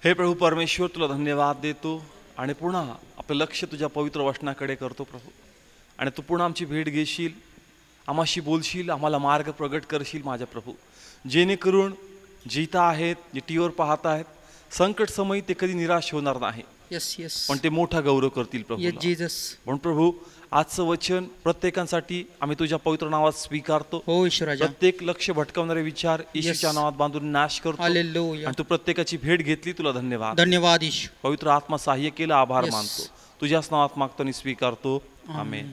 हे प्रभू परमेश्वर, तुला धन्यवाद देतो आणि पुन्हा आपलं लक्ष तुझ्या पवित्र वचनाकडे करतो प्रभू. आणि तू पुन्हा आमची भेट घेशील, आम्हाशी बोलशील, आम्हाला मार्ग प्रगट करशील माझ्या प्रभू, जेणेकरून जे इथं आहेत, जे टीव्हीवर पाहत आहेत, संकट समय ते कधी निराश होणार नाही. Yes yes. पण ते मोठा गौरव करतील प्रभू. Yes Jesus. म्हणून प्रभू आजचं वचन प्रत्येकासाठी आम्ही तुझ्या पवित्र नावात स्वीकारतो. हो ईश्वराजा. प्रत्येक लक्ष भटकवणारे विचार येशूच्या नावात बांधून नाश करतो. हालेलुया. आणि तू प्रत्येकाची भेट घेतली, तुला धन्यवाद. धन्यवाद ईशू. पवित्र आत्मा सहाय्य केलं, आभार मानतो. तुझ्याच नावात मागतो आणि स्वीकारतो. आमेन.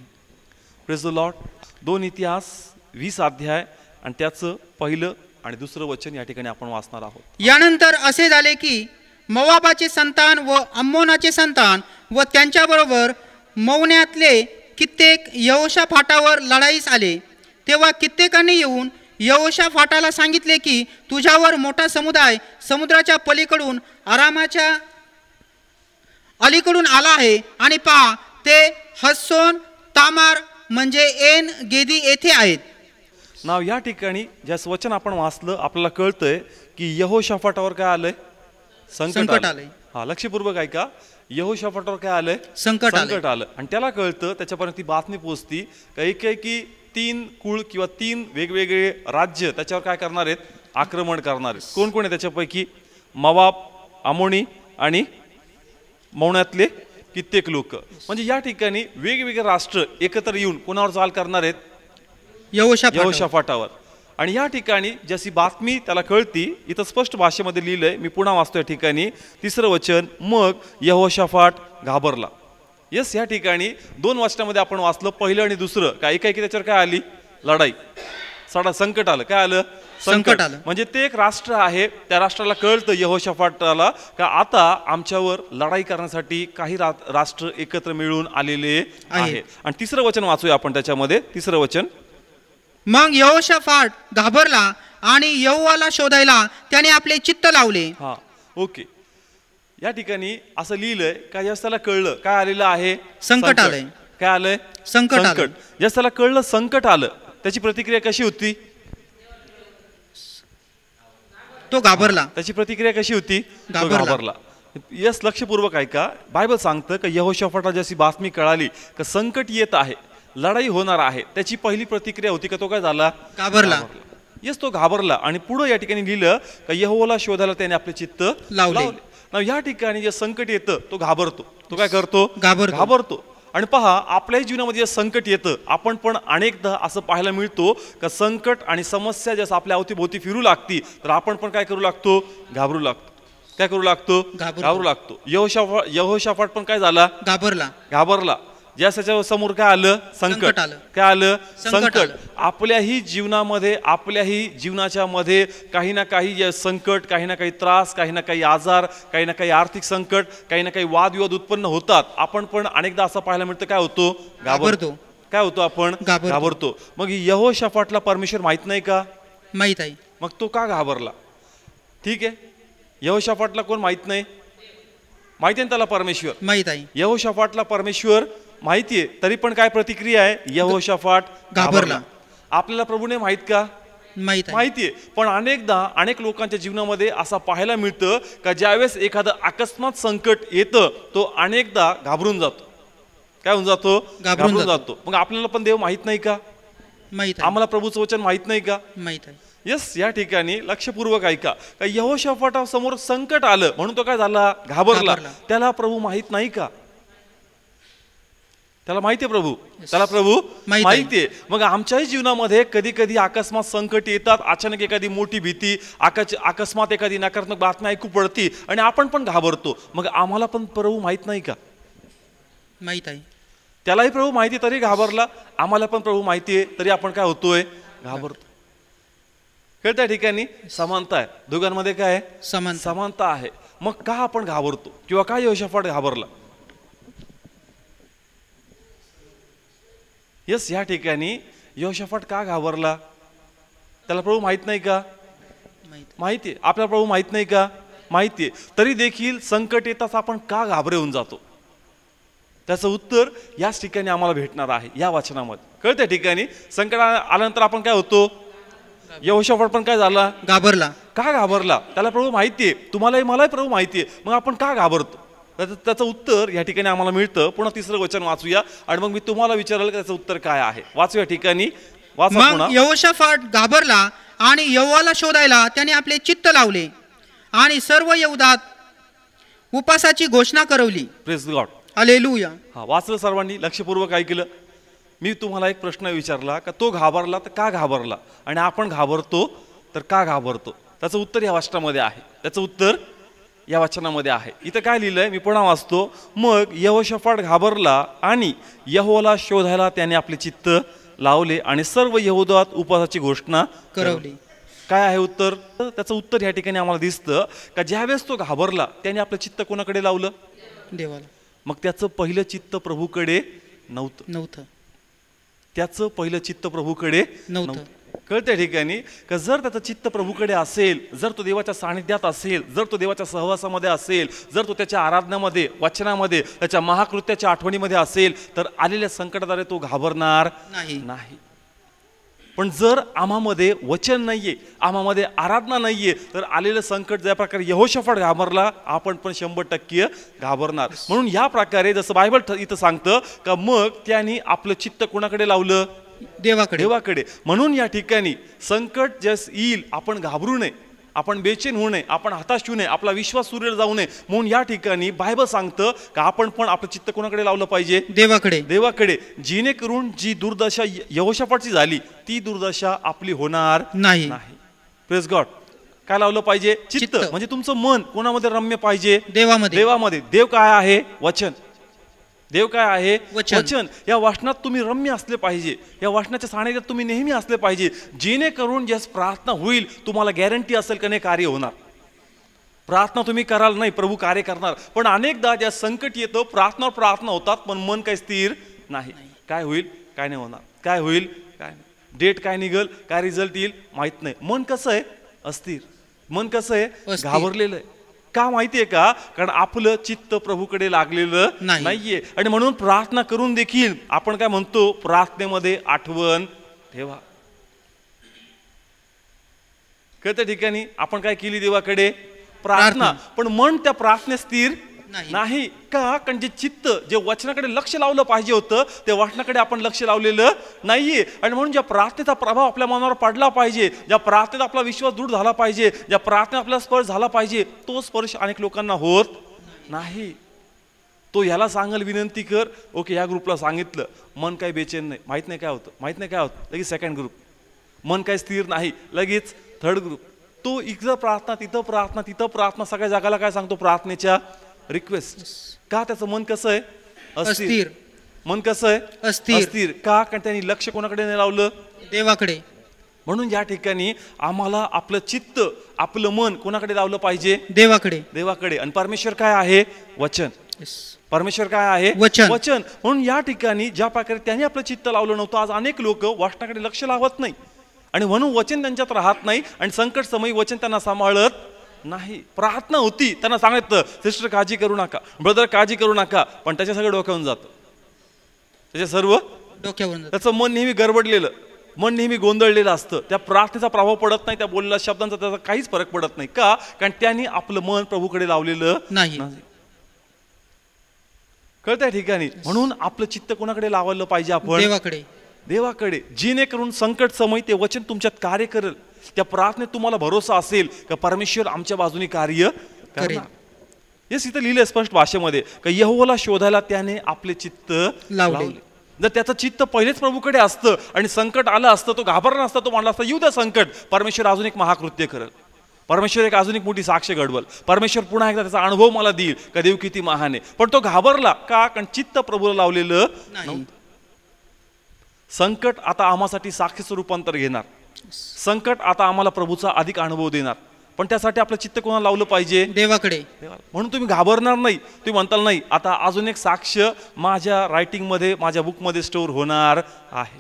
Praise the Lord. 2 इतिहास 20 अध्याय आणि त्याचं पहिलं आणि दुसरं वचन या ठिकाणी आपण वाचणार आहोत. यानंतर असे झाले की मोवाबाचे संतान व अम्मोनाचे संतान व त्यांच्याबरोबर मौन्यातले कित्येक यहोशाफाटावर लढाईस आले. तेव्हा कित्येकांनी येऊन यहोशाफाटाला सांगितले की तुझ्यावर मोठा समुदाय समुद्राच्या पलीकडून आरामाच्या अलीकडून आला आहे आणि पहा ते हस्सोन तामार म्हणजे एन गेदी येथे आहेत. नाव या ठिकाणी ज्या वचन आपण वाचलं आपल्याला कळतंय की यहोशाफाटावर काय आलंय? संकट आलंय. हा, लक्षपूर्वक ऐका. यहोशाफाटावर काय आलंय? संकट आलं. आणि त्याला कळतं, त्याच्यापर्यंत ती बातमी पोहोचती का एकेकी 3 कुळ किंवा 3 वेगवेगळे राज्य त्याच्यावर काय करणार आहेत? आक्रमण करणार आहेत. कोण कोण आहे त्याच्यापैकी? मोवाब, अमोनी आणि मौन्यातले कित्येक लोक. म्हणजे या ठिकाणी वेगवेगळे राष्ट्र एकत्र येऊन कोणावर चाल करणार आहेत? यहोशाफाटावर. आणि या ठिकाणी जशी बातमी त्याला कळती, इथं स्पष्ट भाषेमध्ये लिहिलंय, मी पुन्हा वाचतो या ठिकाणी 3रं वचन. मग यहोशाफाट घाबरला. यस, या ठिकाणी 2 वचनामध्ये आपण वाचलं, पहिलं आणि दुसरं. काय एकाएकी त्याच्यावर काय आली? लढाई. संकट आलं. काय आलं? संकट आलं. म्हणजे ते एक राष्ट्र आहे, त्या राष्ट्राला कळतं यहोशाफाटाला का आता आमच्यावर लढाई करण्यासाठी काही राष्ट्र एकत्र मिळून आलेले आहे. आणि 3रं वचन वाचूया आपण त्याच्यामध्ये. 3रं वचन. मग यहोशाफाट घाबरला आणि यहोवाला शोधायला त्याने आपले चित्त लावले. हा, ओके. या ठिकाणी असं लिहिलंय का जस त्याला कळलं काय आलेलं आहे? संकट आलंय. काय आलंय? संकट. जस त्याला कळलं संकट आलं, त्याची प्रतिक्रिया कशी होती? तो घाबरला. त्याची प्रतिक्रिया कशी होती? घाबरला. यस, लक्षपूर्वक ऐका. बायबल सांगतं का यहोशाफाटाला जशी बातमी कळाली का संकट येत आहे, लढाई होणार आहे, त्याची पहिली प्रतिक्रिया होती का तो काय झाला? घाबरला. यस, तो घाबरला. आणि पुढे या ठिकाणी लिहिलं का यहोवाला शोधायला त्याने आपले चित्त लावले. या ठिकाणी जे संकट येतं तो घाबरतो. तो काय करतो? घाबरतो. आणि पहा, आपल्याही जीवनामध्ये जे संकट येतं, आपण पण अनेकदा असं पाहायला मिळतो का संकट आणि समस्या जसं आपल्या अवतीभोवती फिरू लागती तर आपण पण काय करू लागतो? घाबरू लागतो. काय करू लागतो? घाबरू लागतो. यहोशाफाट पण काय झाला? घाबरला. ज्याच्या समोर काय आलं? संकट आलं. काय आलं? संकट. आपल्याही जीवनामध्ये, आपल्याही जीवनाच्या मध्ये काही ना काही संकट, काही ना काही त्रास, काही ना काही आजार, काही ना काही आर्थिक संकट, काही ना काही वादविवाद उत्पन्न होतात. आपण पण अनेकदा असं पाहायला मिळतं काय होतो? घाबरतो. काय होतो? आपण घाबरतो. मग यहोशाफाटला परमेश्वर माहित नाही का? माहित आहे. मग तो का घाबरला? ठीक आहे, यहोशाफाटला कोण माहित नाही? माहिती आहे त्याला परमेश्वर माहित आहे. यहोशाफाटला परमेश्वर माहितीये, तरी पण काय प्रतिक्रिया आहे? यहोशाफाट घाबरला. आपल्याला प्रभूने माहित का? माहितीये. पण अनेकदा अनेक लोकांच्या जीवनामध्ये असं पाहायला मिळतं का ज्यावेळेस एखादं अकस्मात संकट येतं तो अनेकदा घाबरून जातो. काय होऊन जातो? घाबरून जातो. मग आपल्याला पण देव माहित नाही का? माहित. आम्हाला प्रभूचं वचन माहित नाही का? माहित आहे. यस, या ठिकाणी लक्षपूर्वक ऐका का यहोशाफाटासमोर संकट आलं म्हणून तो काय झाला? घाबरला. त्याला प्रभू माहित नाही का? त्याला माहितीये प्रभू. त्याला प्रभू माहितीये. मग आमच्याही जीवनामध्ये कधी कधी अकस्मात संकट येतात, अचानक एखादी मोठी भीती, अकस्मात एखादी नकारात्मक बातमी ऐकू पडती आणि आपण पण घाबरतो. मग आम्हाला पण प्रभू माहित नाही का? माहित आहे. त्यालाही प्रभू माहिती तरी घाबरला, आम्हाला पण प्रभू माहितीये तरी आपण काय होतोय? घाबरतो. त्या ठिकाणी समानता आहे दोघांमध्ये. काय समानता आहे. मग का आपण घाबरतो किंवा का यहोशाफाट घाबरला? यस, या ठिकाणी यहोशाफाट का घाबरला? त्याला प्रभू माहित नाही का? माहितीये. आपल्याला प्रभू माहित नाही का? माहितीये. तरी देखील संकट येताच आपण का घाबरे होऊन जातो? त्याचं उत्तर याच ठिकाणी आम्हाला भेटणार आहे या वचनामध्ये. कळत्या ठिकाणी संकट आल्यानंतर आपण काय होतो? यहोशाफाट पण काय झाला? घाबरला. का घाबरला? त्याला प्रभू माहितीये, तुम्हालाही मलाही प्रभू माहितीये, मग आपण का घाबरतो? त्याचं उत्तर या ठिकाणी आम्हाला मिळतं. पुन्हा तिसरं वचन वाचूया आणि मग मी तुम्हाला विचारलं की त्याचं उत्तर काय आहे. वाचूया ठिकाणी, वाचा पुन्हा. मग यहोशाफाट घाबरला आणि यहोवाला शोधायला त्याने आपले चित्त लावले आणि सर्व यहूदात उपासाची घोषणा करवली. Praise God. हालेलुया. हा, वाचलं सर्वांनी लक्षपूर्वक ऐकलं. मी तुम्हाला एक प्रश्न विचारला का तो घाबरला तर का घाबरला, आणि आपण घाबरतो तर का घाबरतो? त्याचं उत्तर या वाचनामध्ये आहे. त्याचं उत्तर या वचनामध्ये आहे. इथं काय लिहिलंय मी पुन्हा वाचतो. मग यहोशाफाट घाबरला आणि यहोवाला शोधायला त्याने आपले चित्त लावले आणि सर्व यहूदात उपवासाची घोषणा करवली. काय आहे उत्तर? त्याचं उत्तर या ठिकाणी आम्हाला दिसतं का ज्यावेळेस तो घाबरला त्याने आपलं चित्त कोणाकडे लावलं? देवाला. मग त्याचं पहिलं चित्त प्रभूकडे नव्हतं. त्याचं पहिलं चित्त प्रभूकडे नव्हतं. कळत्या ठिकाणी का जर त्याचं चित्त प्रभूकडे असेल, जर तो देवाच्या सानिध्यात असेल, जर तो देवाच्या सहवासामध्ये असेल, जर तो त्याच्या आराधनामध्ये, वचनामध्ये, त्याच्या महाकृत्याच्या आठवणीमध्ये असेल, तर आलेल्या संकटाद्वारे तो घाबरणार नाही. पण जर आम्हामध्ये वचन नाहीये, आम्हामध्ये आराधना नाहीये, तर आलेलं संकट ज्या प्रकारे यहोशाफाट घाबरला, आपण पण 100% घाबरणार. म्हणून या प्रकारे जसं बायबल इथं सांगतं का मग त्यांनी आपलं चित्त कोणाकडे लावलं? देवाकडे. म्हणून या ठिकाणी संकट जस येईल आपण घाबरू नये, आपण बेचैन होऊ नये, आपण हताश होऊ नये, आपला विश्वास सूर्याला जाऊ नये. म्हणून या ठिकाणी बायबल सांगतं का आपण पण आपलं चित्त कोणाकडे लावलं पाहिजे? देवाकडे. जेणेकरून जी दुर्दशा यहोशाफाटची झाली ती दुर्दशा आपली होणार नाही. Praise God. काय लावलं पाहिजे? चित्त. म्हणजे तुमचं मन कोणामध्ये रम्य पाहिजे? देवामध्ये. देव काय आहे? वचन. देव काय आहे? वचन. या वचनात तुम्ही रम्य असले पाहिजे, या वचनाच्या सानिध्यात तुम्ही नेहमी असले पाहिजे, जेणेकरून ज्यास प्रार्थना होईल तुम्हाला गॅरंटी असेल का नाही कार्य होणार. प्रार्थना तुम्ही कराल नाही, प्रभू कार्य करणार. पण अनेकदा ज्या संकट येतं, प्रार्थना होतात पण मन काही स्थिर नाही. काय होईल काय नाही होणार, काय होईल काय नाही, डेट काय निघल, काय रिझल्ट येईल माहित नाही. मन कसं आहे? अस्थिर. मन कसं आहे? घाबरलेलं आहे. का माहितीये का? कारण आपलं चित्त प्रभूकडे लागलेलं नाहीये. आणि म्हणून प्रार्थना करून देखील आपण काय म्हणतो? प्रार्थनेमध्ये आठवण ठेवा. त्या ठिकाणी आपण काय केली? देवाकडे प्रार्थना, पण मन त्या प्रार्थनेत स्थिर नाही का? कारण जे चित्त जे वचनाकडे लक्ष लावलं पाहिजे होतं त्या वचनाकडे आपण लक्ष लावलेलं नाहीये. आणि म्हणून ज्या प्रार्थनेचा प्रभाव आपल्या मनावर पडला पाहिजे, ज्या प्रार्थनेत आपला विश्वास दृढ झाला पाहिजे, ज्या प्रार्थनेत आपला स्पर्श झाला पाहिजे, तो स्पर्श अनेक लोकांना होत नाही. तो याला सांगल विनंती कर, ओके या ग्रुपला सांगितलं, मन काही बेचैन नाही, माहित नाही काय होतं, लगेच सेकंड ग्रुप, मन काही स्थिर नाही, लगेच थर्ड ग्रुप. तो इथं प्रार्थना, तिथं प्रार्थना, सगळ्या जगाला काय सांगतो? प्रार्थनेच्या रिक्वेस्ट. का? त्याचं मन कसं आहे? अस्थिर. मन कसं आहे? अस्थिर. का? कारण त्यांनी लक्ष कोणाकडे नाही लावलं? देवाकडे. म्हणून या ठिकाणी आम्हाला आपलं चित्त, आपलं मन कोणाकडे लावलं पाहिजे? देवाकडे. आणि परमेश्वर काय आहे? वचन. परमेश्वर काय आहे? वचन. म्हणून या ठिकाणी ज्या प्रकारे त्यांनी आपलं चित्त लावलं नव्हतं, आज अनेक लोक वचनाकडे लक्ष लावत नाही आणि म्हणून वचन त्यांच्यात राहत नाही आणि संकट समयी वचन त्यांना सांभाळत नाही. प्रार्थना होती, त्यांना सांगितलं सिस्टर काळजी करू नका, ब्रदर काळजी करू नका, पण त्याच्या सगळं डोक्यावरून जातं, त्याच्या सर्व डोक्यावरून. त्याचं मन नेहमी गडबडलेलं, मन नेहमी गोंधळलेलं असतं. त्या प्रार्थनेचा प्रभाव पडत नाही, त्या बोललेल्या शब्दांचा त्याचा काहीच फरक पडत नाही. का? कारण त्यांनी आपलं मन प्रभूकडे लावलेलं नाही. कळत्या ठिकाणी. म्हणून आपलं चित्त कोणाकडे लावलं पाहिजे? आपण देवाकडे. जेणेकरून संकट समय ते वचन तुमच्यात कार्य करेल, त्या प्रार्थनेत तुम्हाला भरोसा असेल का परमेश्वर आमच्या बाजूने कार्य करेल. हेच इथं लिहिलंय स्पष्ट भाषेमध्ये का यहोवाला शोधायला त्याने आपले चित्त लावले. जर त्याचं चित्त पहिलेच प्रभूकडे असतं आणि संकट आलं असतं, तो घाबरला नसता, तो म्हणला असता येऊ द्या संकट, परमेश्वर अजून एक महाकृत्य करेल, परमेश्वर एक अजून एक मोठी साक्ष घडवल, परमेश्वर पुन्हा एकदा त्याचा अनुभव मला देईल का देव किती महान आहे. पण तो घाबरला का? कारण चित्त प्रभूला लावलेलं नाही. संकट आता आम्हासाठी साक्षीचं रूपांतर घेणार, संकट आता आम्हाला प्रभूचा अधिक अनुभव देणार, पण त्यासाठी आपलं चित्त कोणाला लावलं पाहिजे? देवाकडे. म्हणून तुम्ही घाबरणार नाही, तुम्ही म्हणताल नाही आता अजून एक साक्ष माझ्या रायटिंगमध्ये, माझ्या बुकमध्ये स्टोअर होणार आहे,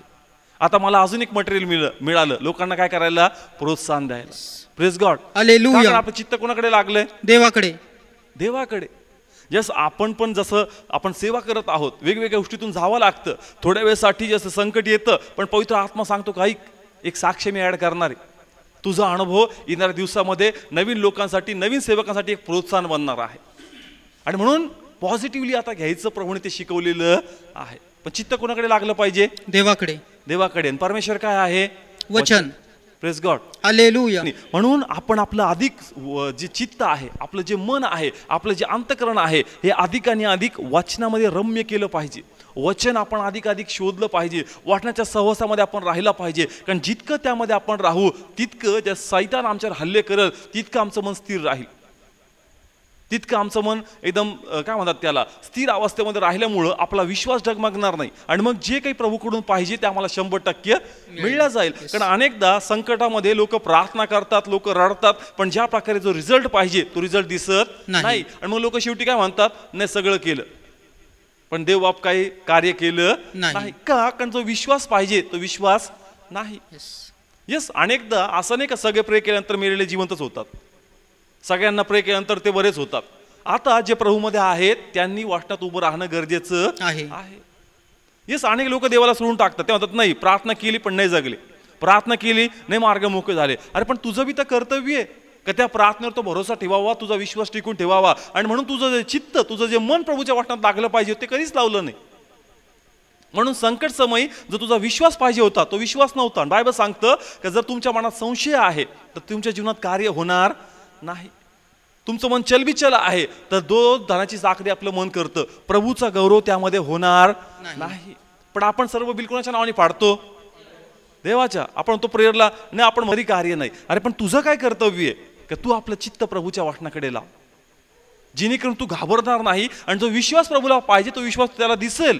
आता मला अजून एक मटेरियल मिळालं, लोकांना काय करायला? प्रोत्साहन द्यायला. Praise God. हालेलुया. आपलं चित्त कोणाकडे लागलंय? देवाकडे. जसं आपण पण जसं आपण सेवा करत आहोत, वेगवेगळ्या गोष्टीतून जावं लागतं, थोड्या वेळेसाठी जसं संकट येतं, पण पवित्र आत्मा सांगतो काही एक साक्ष मी ऍड करणार आहे, तुझा अनुभव येणाऱ्या दिवसामध्ये नवीन लोकांसाठी, नवीन सेवकांसाठी एक प्रोत्साहन बनणार आहे. आणि म्हणून पॉझिटिव्हली आता घ्यायचं प्रभूने ते शिकवलेलं आहे. पण चित्त कोणाकडे लागलं पाहिजे? देवाकडे. देवाकडे. आणि परमेश्वर काय आहे? वचन. Praise God. हालेलुया. म्हणून आपण आपलं अधिक जे चित्त आहे, आपलं जे मन आहे, आपलं जे अंतःकरण आहे, हे अधिक आणि अधिक वचनामध्ये रम्य केलं पाहिजे. वचन आपण अधिक अधिक शोधलं पाहिजे. वाटण्याच्या सहवासामध्ये आपण राहिला पाहिजे. कारण जितकं त्यामध्ये आपण राहू तितकं ज्या सैतान आमच्यावर हल्ले करल तितकं आमचं मन स्थिर राहील, तितकं आमचं मन एकदम काय म्हणतात त्याला स्थिर अवस्थेमध्ये राहिल्यामुळं आपला विश्वास डगमगणार नाही. आणि मग जे काही प्रभूकडून पाहिजे ते आम्हाला 100% मिळलं जाईल. कारण अनेकदा संकटामध्ये लोक प्रार्थना करतात, लोक रडतात, पण ज्या प्रकारे जो रिझल्ट पाहिजे तो रिझल्ट दिसत नाही. आणि मग लोक शेवटी काय म्हणतात? नाही, सगळं केलं पण देव बाप काही कार्य केलं नाही. का? कारण जो विश्वास पाहिजे तो विश्वास नाही. येस, अनेकदा असं नाही का सगळे प्रे केल्यानंतर मेलेले जिवंतच होतात, सगळ्यांना प्रे केल्यानंतर ते बरेच होतात. आता जे प्रभूमध्ये आहेत त्यांनी वाटण्यात उभं राहणं गरजेचं आहे. येस, अनेक लोक देवाला सोडून टाकतात. ते म्हणतात नाही, प्रार्थना केली पण नाही जगले, प्रार्थना केली नाही मार्ग मोकळे झाले. अरे पण तुझं बी तर कर्तव्य आहे का त्या प्रार्थनेवर तो भरोसा ठेवावा, तुझा विश्वास टिकून ठेवावा. आणि म्हणून तुझं जे चित्त, तुझं जे मन प्रभूच्या वाटण्यात लागलं पाहिजे ते कधीच लावलं नाही. म्हणून संकट समयी जो तुझा विश्वास पाहिजे होता तो विश्वास नव्हता. बायबल सांगतं की जर तुमच्या मनात संशय आहे तर तुमच्या जीवनात कार्य होणार नाही. तुमचं मन चलबिचल आहे तर धनाची चाकरी आपलं मन करतं, प्रभूचा गौरव त्यामध्ये होणार नाही. पण आपण सर्व बिल कोणाच्या नावाने पाडतो? देवाच्या. आपण तो प्रेयरला नाही, आपण मरी कार्य नाही. अरे पण तुझं काय कर्तव्य आहे की तू आपलं चित्त प्रभूच्या वाटण्याकडे लाव, जेणेकरून तू घाबरणार नाही. आणि जो विश्वास प्रभूला पाहिजे तो विश्वास त्याला दिसेल.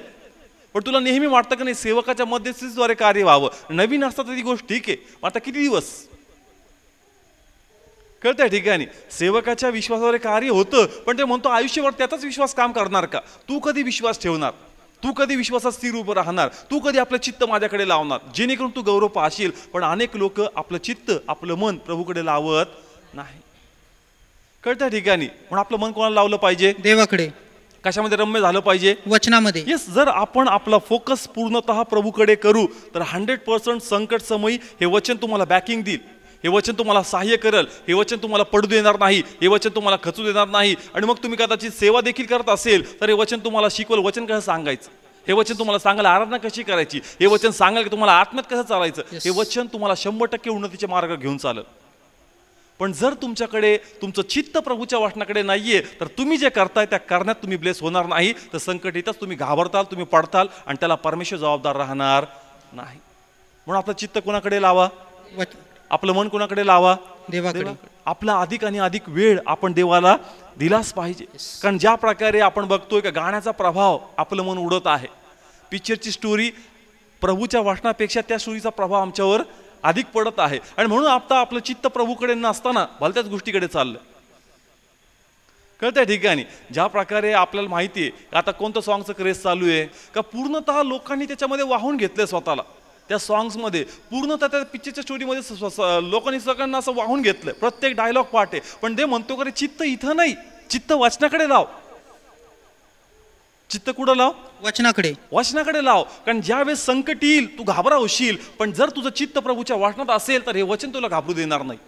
पण तुला नेहमी वाटतं की नाही सेवकाच्या मध्यस्थीद्वारे कार्य व्हावं. नवीन असतात ती गोष्ट ठीक आहे, आता किती दिवस कळतंय ठिकाणी सेवकाच्या विश्वासावर कार्य होतं, पण ते म्हणतो आयुष्यभर त्याचाच विश्वास काम करणार का? तू कधी विश्वास ठेवणार? तू कधी विश्वासात स्थिर उभं राहणार? तू कधी आपलं चित्त माझ्याकडे लावणार जेणेकरून तू गौरव पाहशील? पण अनेक लोक आपलं चित्त, आपलं मन प्रभूकडे लावत नाही. कळतंय ठिकाणी. म्हणून आपलं मन कोणाला लावलं पाहिजे? देवाकडे. कशामध्ये रम्य झालं पाहिजे? वचनामध्ये. येस, जर आपण आपला फोकस पूर्णतः प्रभूकडे करू तर 100% संकट समयी हे वचन तुम्हाला बॅकिंग देईल, हे वचन तुम्हाला सहाय्य करेल, हे वचन तुम्हाला पडू देणार नाही, हे वचन तुम्हाला खचू देणार नाही. आणि मग तुम्ही कदाचित सेवा देखील करत असेल तर हे वचन तुम्हाला शिकवल वचन कसं सांगायचं, हे वचन तुम्हाला सांगाल आराधना कशी करायची, हे वचन सांगाल की तुम्हाला आत्म्यात कसं चालायचं. हे वचन तुम्हाला 100% उन्नतीचे मार्ग घेऊन चालेल. पण जर तुमच्याकडे तुमचं चित्त प्रभूच्या वाटण्याकडे नाहीये तर तुम्ही जे करताय त्या करण्यात तुम्ही ब्लेस होणार नाही. तर संकट येताच तुम्ही घाबरताल, तुम्ही पडताल आणि त्याला परमेश्वर जबाबदार राहणार नाही. म्हणून आपलं चित्त कोणाकडे लावा? आपलं मन कोणाकडे लावा? देवाकडे. आपला अधिक आणि अधिक वेळ आपण देवाला दिलाच पाहिजे. कारण ज्या प्रकारे आपण बघतोय का गाण्याचा प्रभाव आपलं मन उडत आहे. पिक्चरची स्टोरी प्रभूच्या वाचनापेक्षा त्या स्टोरीचा प्रभाव आमच्यावर अधिक पडत आहे. आणि म्हणून आता आपलं चित्त प्रभूकडे नसताना भलत्याच गोष्टीकडे चाललं. कळतंय ठिकाणी. ज्या प्रकारे आपल्याला माहिती आहे आता कोणतं सॉंगचं क्रेज चालू आहे का पूर्णतः लोकांनी त्याच्यामध्ये वाहून घेतलंय स्वतःला. त्या सॉंग्समध्ये पूर्णतः त्या पिक्चरच्या स्टोरीमध्ये लोकांनी सगळ्यांना असं वाहून घेतलंय. प्रत्येक डायलॉग पाठ आहे. पण ते म्हणतो का चित्त इथं नाही, चित्त वचनाकडे लाव. चित्त कुठं लाव? वचनाकडे. वचनाकडे लाव. कारण ज्यावेळेस संकट येईल तू घाबरा होशील, पण जर तुझं चित्त प्रभूच्या वाचनात असेल तर हे वचन तुला घाबरू देणार नाही.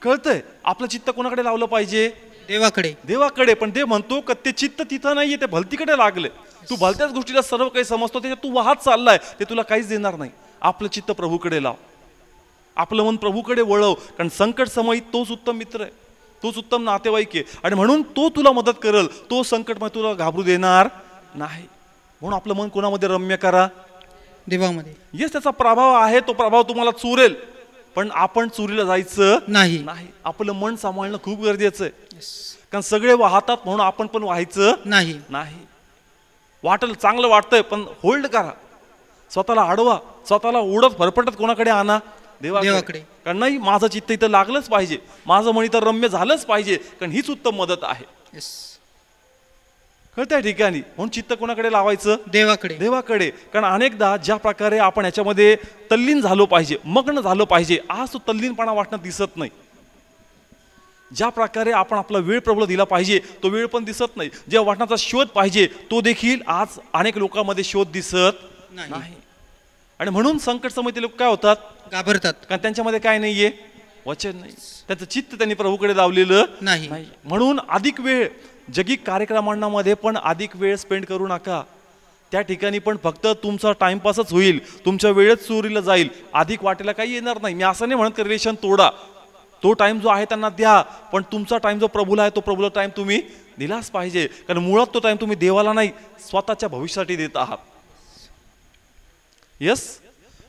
कळतंय. आपलं चित्त कोणाकडे लावलं पाहिजे? देवाकडे. देवाकडे. पण ते म्हणतो का ते चित्त तिथं नाहीये, ते भलतीकडे लागले. तू भलत्याच गोष्टीला सर्व काही समजतो, त्याच्यात तू वाहत चाललाय, ते तुला काहीच देणार नाही. आपलं चित्त प्रभूकडे लाव, आपलं मन प्रभूकडे वळव. कारण संकट समयी तोच उत्तम मित्र आहे, तोच उत्तम नातेवाईक आहे. आणि म्हणून तो तुला मदत करेल, तो संकटमध्ये तुला घाबरू देणार नाही. म्हणून आपलं मन कोणामध्ये रम्य करा? देवामध्ये. येस, त्याचा प्रभाव आहे, तो प्रभाव तुम्हाला चुरेल, पण आपण चोरीला जायचं नाही. आपलं मन सांभाळणं खूप गरजेचं आहे. कारण सगळे वाहतात म्हणून आपण पण व्हायचं नाही. वाटलं चांगलं वाटतंय पण होल्ड करा, स्वतःला अडवा, स्वतःला उडत फरफटत कोणाकडे आणा? देवाकडे. कारण नाही, माझं चित्त इथं लागलंच पाहिजे, माझं मन इथं रम्य झालंच पाहिजे, कारण हीच उत्तम मदत आहे. कळतंय ठिकाणी. म्हणून चित्त कोणाकडे लावायचं? देवाकडे. देवाकडे. कारण अनेकदा ज्या प्रकारे आपण याच्यामध्ये तल्लीन झालो पाहिजे, मग्न झालो पाहिजे, आज तो तल्लीनपणा वाटणं दिसत नाही. ज्या प्रकारे आपण आपला वेळ प्रभूला दिला पाहिजे तो वेळ पण दिसत नाही. ज्या वाटण्याचा शोध पाहिजे तो देखील आज अनेक लोकांमध्ये शोध दिसत नाही. आणि म्हणून संकट समयी ते लोक काय होतात, घाबरतात, कारण त्यांच्यामध्ये काय नाहीये, वचन नाही, त्यांचं चित्त त्यांनी प्रभूकडे लावलेलं नाही. म्हणून अधिक वेळ जगिक कार्यक्रमांमध्ये पण अधिक वेळ स्पेंड करू नका. त्या ठिकाणी पण फक्त तुमचा टाइमपासच होईल, तुमच्या वेळच चोरीला जाईल, अधिक वाटेला काही येणार नाही. मी असं नाही म्हणत की रिलेशन तोडा, तो टाइम जो आहे त्यांना द्या, पण तुमचा टाइम जो प्रभूला आहे तो प्रभूला टाइम तुम्ही दिलाच पाहिजे, कारण मुळात तो टाइम तुम्ही देवाला नाही स्वतःच्या भविष्यासाठी देत आहात. यस,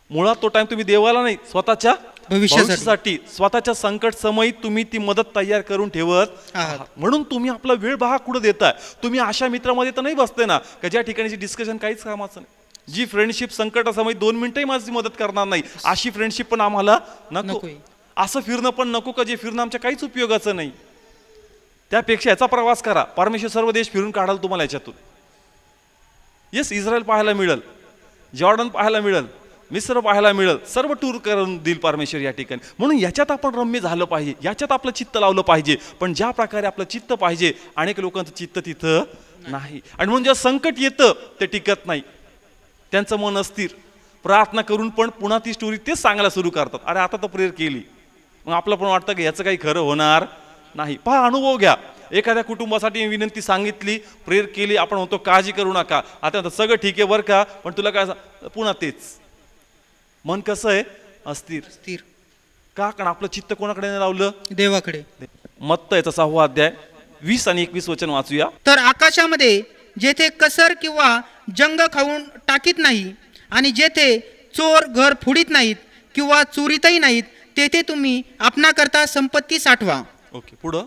मुळात तो टाइम तुम्ही देवाला नाही स्वतःच्या भविष्यासाठी, स्वतःच्या संकट समयी तुम्ही ती मदत तयार करून ठेवत आहात. म्हणून तुम्ही आपला वेळ बघा कुठं देताय. तुम्ही अशा मित्रामध्ये तर नाही बसते ना का ज्या ठिकाणीची डिस्कशन काहीच कामाचं नाही, जी फ्रेंडशिप संकटासमयी 2 मिनिटही माझी मदत करणार नाही, अशी फ्रेंडशिप पण आम्हाला नको. असं फिरणं पण नको का जे फिरणं आमच्या काहीच उपयोगाचं नाही. त्यापेक्षा याचा प्रवास करा, परमेश्वर सर्व देश फिरून काढाल तुम्हाला याच्यातून. येस, इस्रायल पाहायला मिळेल, जॉर्डन पाहायला मिळेल, मिस्र पाहायला मिळेल, सर्व टूर करून देईल परमेश्वर या ठिकाणी. म्हणून याच्यात आपण रम्य झालं पाहिजे, याच्यात आपलं चित्त लावलं पाहिजे. पण ज्या प्रकारे आपलं चित्त पाहिजे अनेक लोकांचं चित्त तिथं नाही, आणि म्हणून जेव्हा संकट येतं ते टिकत नाही, त्यांचं मन अस्थिर, प्रार्थना करून पण पुन्हा ती स्टोरी तेच सांगायला सुरू करतात. अरे आता तर प्रेयर केली, मग आपलं पण वाटतं की याचं काही खरं होणार नाही. पहा, अनुभव घ्या. एखाद्या कुटुंबासाठी विनंती सांगितली, प्रेयर केली, आपण म्हणतो काळजी करू नका, आता सगळं ठीक आहे बरं का, पण तुला काय, पुन्हा तेच. मन कसं आहे, अस्थिर. का, कारण आपलं चित्त कोणाकडे नाही लावलं, देवाकडे. मत्त याचा 6वा अध्याय 20 आणि 21 वचन वाचूया. तर आकाशामध्ये जेथे कसर किंवा जंग खाऊन टाकीत नाही, आणि जेथे चोर घर फोडीत नाहीत किंवा चोरीतही नाहीत, तेथे तुम्ही आपणाकरता संपत्ती साठवा. ओके, पुढं.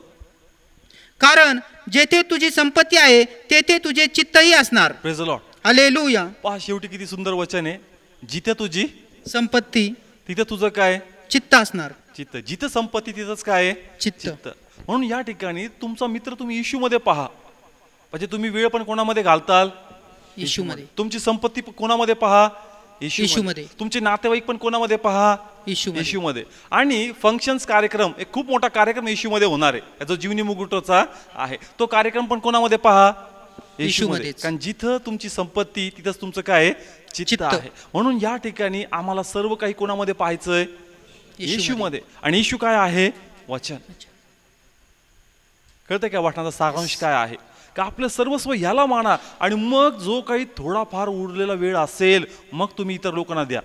कारण जेथे तुझी संपत्ती आहे तेथे तुझे चित्तही असणार. Praise the Lord. हालेलुया. पहा, शेवटी किती सुंदर वचन आहे. जिथे तुझी संपत्ती तिथे तुझं काय, चित्त असणार. चित्त, जिथे संपत्ती तिथंच काय, चित्त. म्हणून या ठिकाणी तुमचा मित्र तुम्ही येशूमध्ये पहा, म्हणजे तुम्ही वेळ पण कोणामध्ये घालताल, येशूमध्ये. तुमची संपत्ती कोणामध्ये पहा, येशूमध्ये. तुमचे नातेवाईक पण कोणामध्ये पहा, येशूमध्ये. आणि फंक्शन्स, कार्यक्रम, एक खूप मोठा कार्यक्रम येशूमध्ये होणार आहे, जो जीवनी मुकुटाचा आहे, तो कार्यक्रम पण कोणामध्ये पहा, येशूमध्ये. कारण जिथं तुमची संपत्ती तिथंच तुमचं काय, चित्त आहे. म्हणून या ठिकाणी आम्हाला सर्व काही कोणामध्ये पाहायचंय, येशूमध्ये. आणि येशू काय आहे, वचन. कळतंय का वचनाचा सारांश काय आहे, का आपलं सर्वस्व याला माना, आणि मग जो काही थोडाफार उरलेला वेळ असेल मग तुम्ही इतर लोकांना द्या.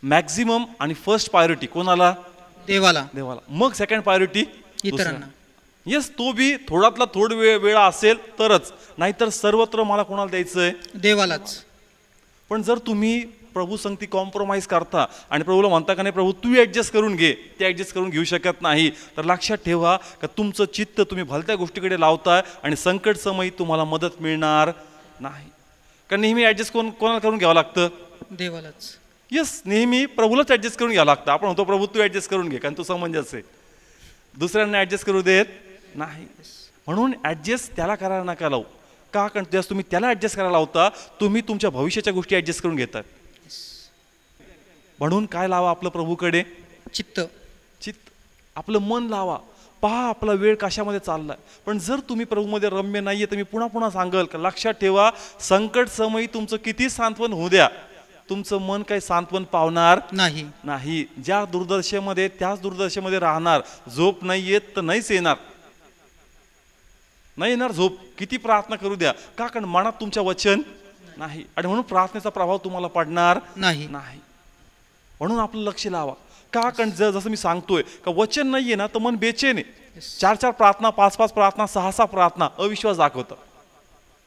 मॅक्झिमम आणि फर्स्ट प्रायोरिटी कोणाला, देवाला. मग सेकंड प्रायोरिटी इतरांना. येस, तो बी थोडातला थोड वेळ असेल तरच, नाहीतर सर्वत्र मला कोणाला द्यायचंय, देवालाच. पण जर तुम्ही प्रभू संगती कॉम्प्रोमाइज करता आणि प्रभूला म्हणता का नाही प्रभू तू ऍडजस्ट करून घे, ते ऍडजस्ट करून घेऊ शकत नाही, तर लक्षात ठेवा का तुमचं चित्त तुम्ही भलत्या गोष्टीकडे लावताय आणि संकट समयी तुम्हाला मदत मिळणार नाही. कारण नेहमी ऍडजस्ट कोणाला करून घ्यावं लागतं, देवालाच. येस, नेहमी प्रभूलाच ऍडजस्ट करून घ्यावं लागतं. आपण म्हणतो प्रभू तू ऍडजस्ट करून घे, कारण तू समंजस आहे, दुसऱ्यांना ऍडजस्ट करू देत नाही. म्हणून ऍडजस्ट त्याला करायला नका लावू. का, कारण त्यास तुम्ही त्याला ऍडजस्ट करायला लावता, तुम्ही तुमच्या भविष्याच्या गोष्टी ऍडजस्ट करून घेतात. म्हणून काय लावा आपलं प्रभूकडे, चित्त. आपलं मन लावा. पहा आपला वेळ कशामध्ये चाललाय. पण जर तुम्ही प्रभूमध्ये रम्य नाहीये तर मी पुन्हा पुन्हा सांगल का लक्षात ठेवा, संकट समयी तुमचं किती सांत्वन होऊ द्या, तुमचं मन काही सांत्वन पावणार नाही. ज्या दुर्दशेमध्ये त्याच दुर्दशेमध्ये राहणार. झोप नाही येत तर नाहीच येणार, नाही येणार झोप. किती प्रार्थना करू द्या, का, कारण मनात तुमच्या वचन नाही, आणि म्हणून प्रार्थनेचा प्रभाव तुम्हाला पडणार नाही. म्हणून आपलं लक्ष लावा. का, कारण जसं मी सांगतोय का वचन नाहीये ना तर मन बेचैन आहे. 4 प्रार्थना, 5 प्रार्थना, 6 प्रार्थना अविश्वास दाखवतात.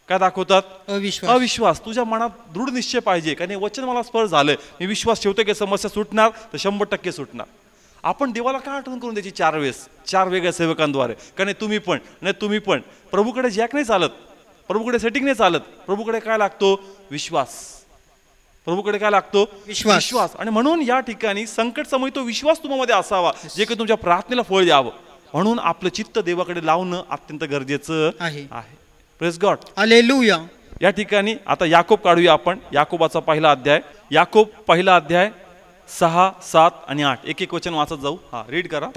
काय दाखवतात, अविश्वास. तुझ्या मनात दृढ निश्चय पाहिजे, कारण हे वचन मला स्पर्श झालंय, मी विश्वास ठेवतो की समस्या सुटणार तर 100% सुटणार. आपण देवाला काय आठवण करून द्यायची 4 वेळेस 4 वेगळ्या सेवकांद्वारे, का नाही तुम्ही पण प्रभूकडे जॅक नाही चालत, प्रभूकडे सेटिंग नाही चालत. प्रभूकडे काय लागतो, विश्वास. प्रभूकडे काय लागतो, विश्वास. आणि म्हणून या ठिकाणी संकट समयी तो विश्वास तुम्हाला असावा, जे काही तुमच्या प्रार्थनेला फळ द्यावं. म्हणून आपलं चित्त देवाकडे लावणं अत्यंत गरजेचं आहे. Praise God. हालेलुया. या ठिकाणी आता याकोब काढूया आपण. याकोबाचा पहिला अध्याय, याकोब पहिला अध्याय 6, 7 आणि 8 एक वचन वाचत जाऊ. हा, रीड करा.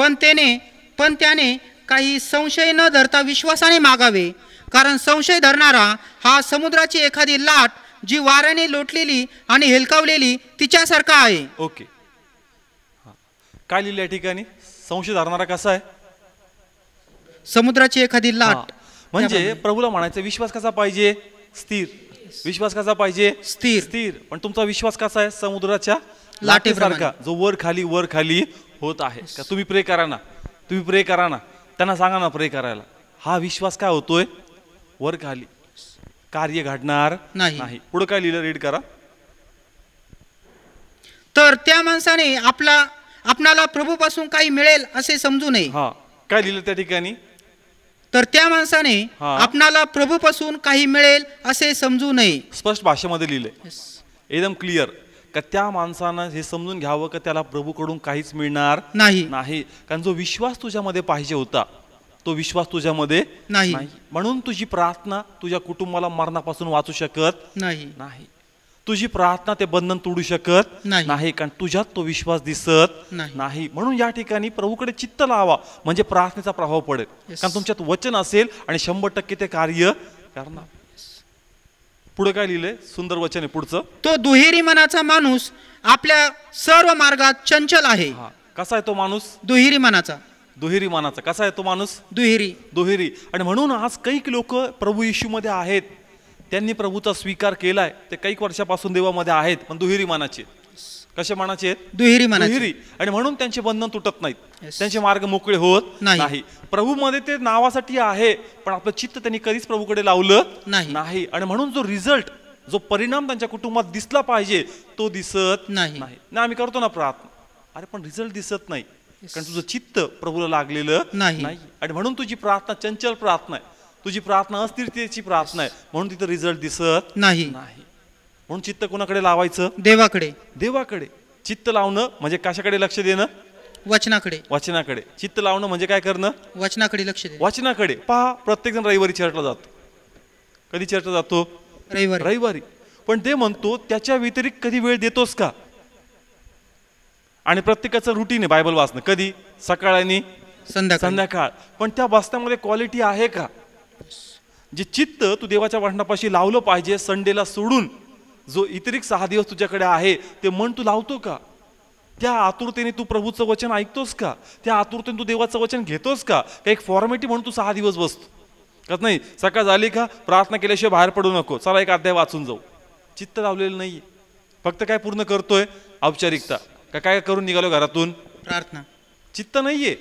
पण त्याने काही संशय न धरता विश्वासाने मागावे, कारण संशय धरणारा हा समुद्राची एखादी लाट जी वाऱ्याने लोटलेली आणि हेलकावलेली तिच्यासारखा आहे. ओके, काय लिहिलं या ठिकाणी? संशय धरणारा कसा आहे? समुद्राची एखादी लाट. म्हणजे प्रभूला म्हणायचं विश्वास कसा पाहिजे? स्थिर. विश्वास कसा पाहिजे? स्थिर. स्थिर. पण तुमचा विश्वास कसा आहे? समुद्राच्या लाटेप्रमाणे. लाटेसारखा, जो वर खाली होत आहे. का तुम्ही प्रे करा ना, तुम्ही प्रे करा ना, त्यांना सांगा ना प्रे करायला. हा विश्वास काय होतोय? वर खाली, कार्य घडणार नाही. पुढे काय लिहिलं? रीड करा. तर त्या माणसाने आपणाला प्रभूपासून काही मिळेल असे समजू नये. हा, काय लिहिलं त्या ठिकाणी? तर त्या माणसाने आपणाला प्रभूपासून काही मिळेल असे समजू नये. स्पष्ट भाषेमध्ये लिहिलंय, एकदम क्लिअर, का त्या माणसानं हे समजून घ्यावं का त्याला प्रभूकडून काहीच मिळणार नाही. कारण जो विश्वास तुझ्यामध्ये पाहिजे होता तो विश्वास तुझ्यामध्ये नाही. म्हणून तुझी प्रार्थना तुझ्या कुटुंबाला मरणापासून वाचू शकत नाही. तुझी प्रार्थना ते बंधन तोडू शकत नाही, कारण तुझ्यात तो विश्वास दिसत नाही. म्हणून या ठिकाणी प्रभूकडे चित्त लावा, म्हणजे प्रार्थनेचा प्रभाव पडेल. कारण तुमच्यात वचन असेल आणि 100% ते कार्य करणार. पुढे काय लिहिलंय? सुंदर वचन आहे पुढचं. तो दुहेरी मनाचा माणूस आपल्या सर्व मार्गात चंचल आहे. कसा आहे तो माणूस? दुहेरी मनाचा. दुहेरी मनाचा. कसा आहे तो माणूस? दुहेरी. आणि म्हणून आज काही लोक प्रभू येशू मध्ये आहेत, त्यांनी प्रभूचा स्वीकार केलाय, ते काही वर्षापासून देवामध्ये आहेत, पण दुहेरी मनाचे. कशा मनाचे आहेत? दुहेरी. आणि म्हणून त्यांचे बंधन तुटत नाहीत, त्यांचे मार्ग मोकळे होत नाही. प्रभू मध्ये ते नावासाठी आहे, पण आपलं चित्त त्यांनी कधीच प्रभूकडे लावलं नाही. आणि म्हणून जो रिझल्ट, जो परिणाम त्यांच्या कुटुंबात दिसला पाहिजे तो दिसत नाही. आम्ही करतो ना प्रार्थना, अरे पण रिझल्ट दिसत नाही, कारण तुझं चित्त प्रभूला लागलेलं नाही. आणि म्हणून तुझी प्रार्थना चंचल प्रार्थना आहे, तुझी प्रार्थना अस्थिरतेची प्रार्थना आहे, म्हणून तिथं रिझल्ट दिसत नाही. म्हणून चित्त कोणाकडे लावायचं? देवाकडे. चित्त लावणं म्हणजे कशाकडे लक्ष देणं? वचनाकडे. चित्त लावणं म्हणजे काय करणं? वचनाकडे लक्ष देणं. वचनाकडे. पहा, प्रत्येक जण रविवारी चर्चला जातो. कधी चर्चला जातो? रविवारी. पण ते म्हणतो त्याच्या व्यतिरिक्त कधी वेळ देतोस का? आणि प्रत्येकाचं रुटीन आहे बायबल वाचणं, कधी? सकाळ आणि संध्याकाळ. पण त्या बसण्यामध्ये क्वालिटी आहे का? जे चित्त तू देवाच्या वचनापाशी लावलं पाहिजे, संडेला सोडून जो इतरिक 6 दिवस तुझ्याकडे आहे, ते मन तू लावतो का? त्या आतुरतेने तू प्रभूचं वचन ऐकतोस का? त्या आतुरतेने तू देवाचं वचन घेतोस का? एक फॉर्मॅलिटी म्हणून तू 6 दिवस बसतो का? नाही, सकाळ झाली का प्रार्थना केल्याशिवाय बाहेर पडू नको, चला एक अध्याय वाचून जाऊ. चित्त लावलेलं नाहीये. फक्त काय पूर्ण करतोय? औपचारिकता. काय करून निघालो घरातून? प्रार्थना. चित्त नाहीये,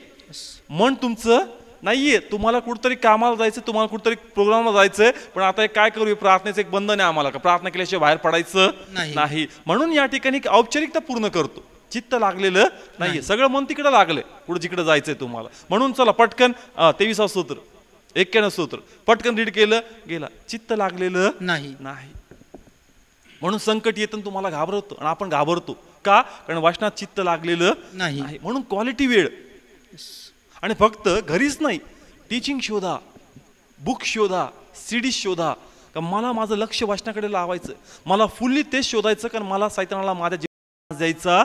मन तुमचं नाहीये. तुम्हाला कुठतरी कामाला जायचं, तुम्हाला कुठतरी प्रोग्रामला जायचंय, पण आता काय करू? प्रार्थनेचं एक बंधन आहे आम्हाला, का प्रार्थना केल्याशिवाय बाहेर पडायचं नाही. म्हणून या ठिकाणी औपचारिकता पूर्ण करतो, चित्त लागलेलं नाहीये. सगळं मन तिकडे लागलंय, पुढे जिकडे जायचंय तुम्हाला. म्हणून चला पटकन 23 स्तोत्र, 91 स्तोत्र पटकन रीड केलं, गेला. चित्त लागलेलं नाही. म्हणून संकट येतं, तुम्हाला घाबरतो आणि आपण घाबरतो का? कारण वाचनात चित्त लागलेलं नाही. म्हणून क्वालिटी वेळ. आणि फक्त घरीच नाही, टीचिंग शोधा, बुक शोधा, सीडीज शोधा, का मला माझं लक्ष वाचनाकडे लावायचं, मला फुल्ली तेच शोधायचं, कारण मला सैतानाला माझ्या जीवनात जायचा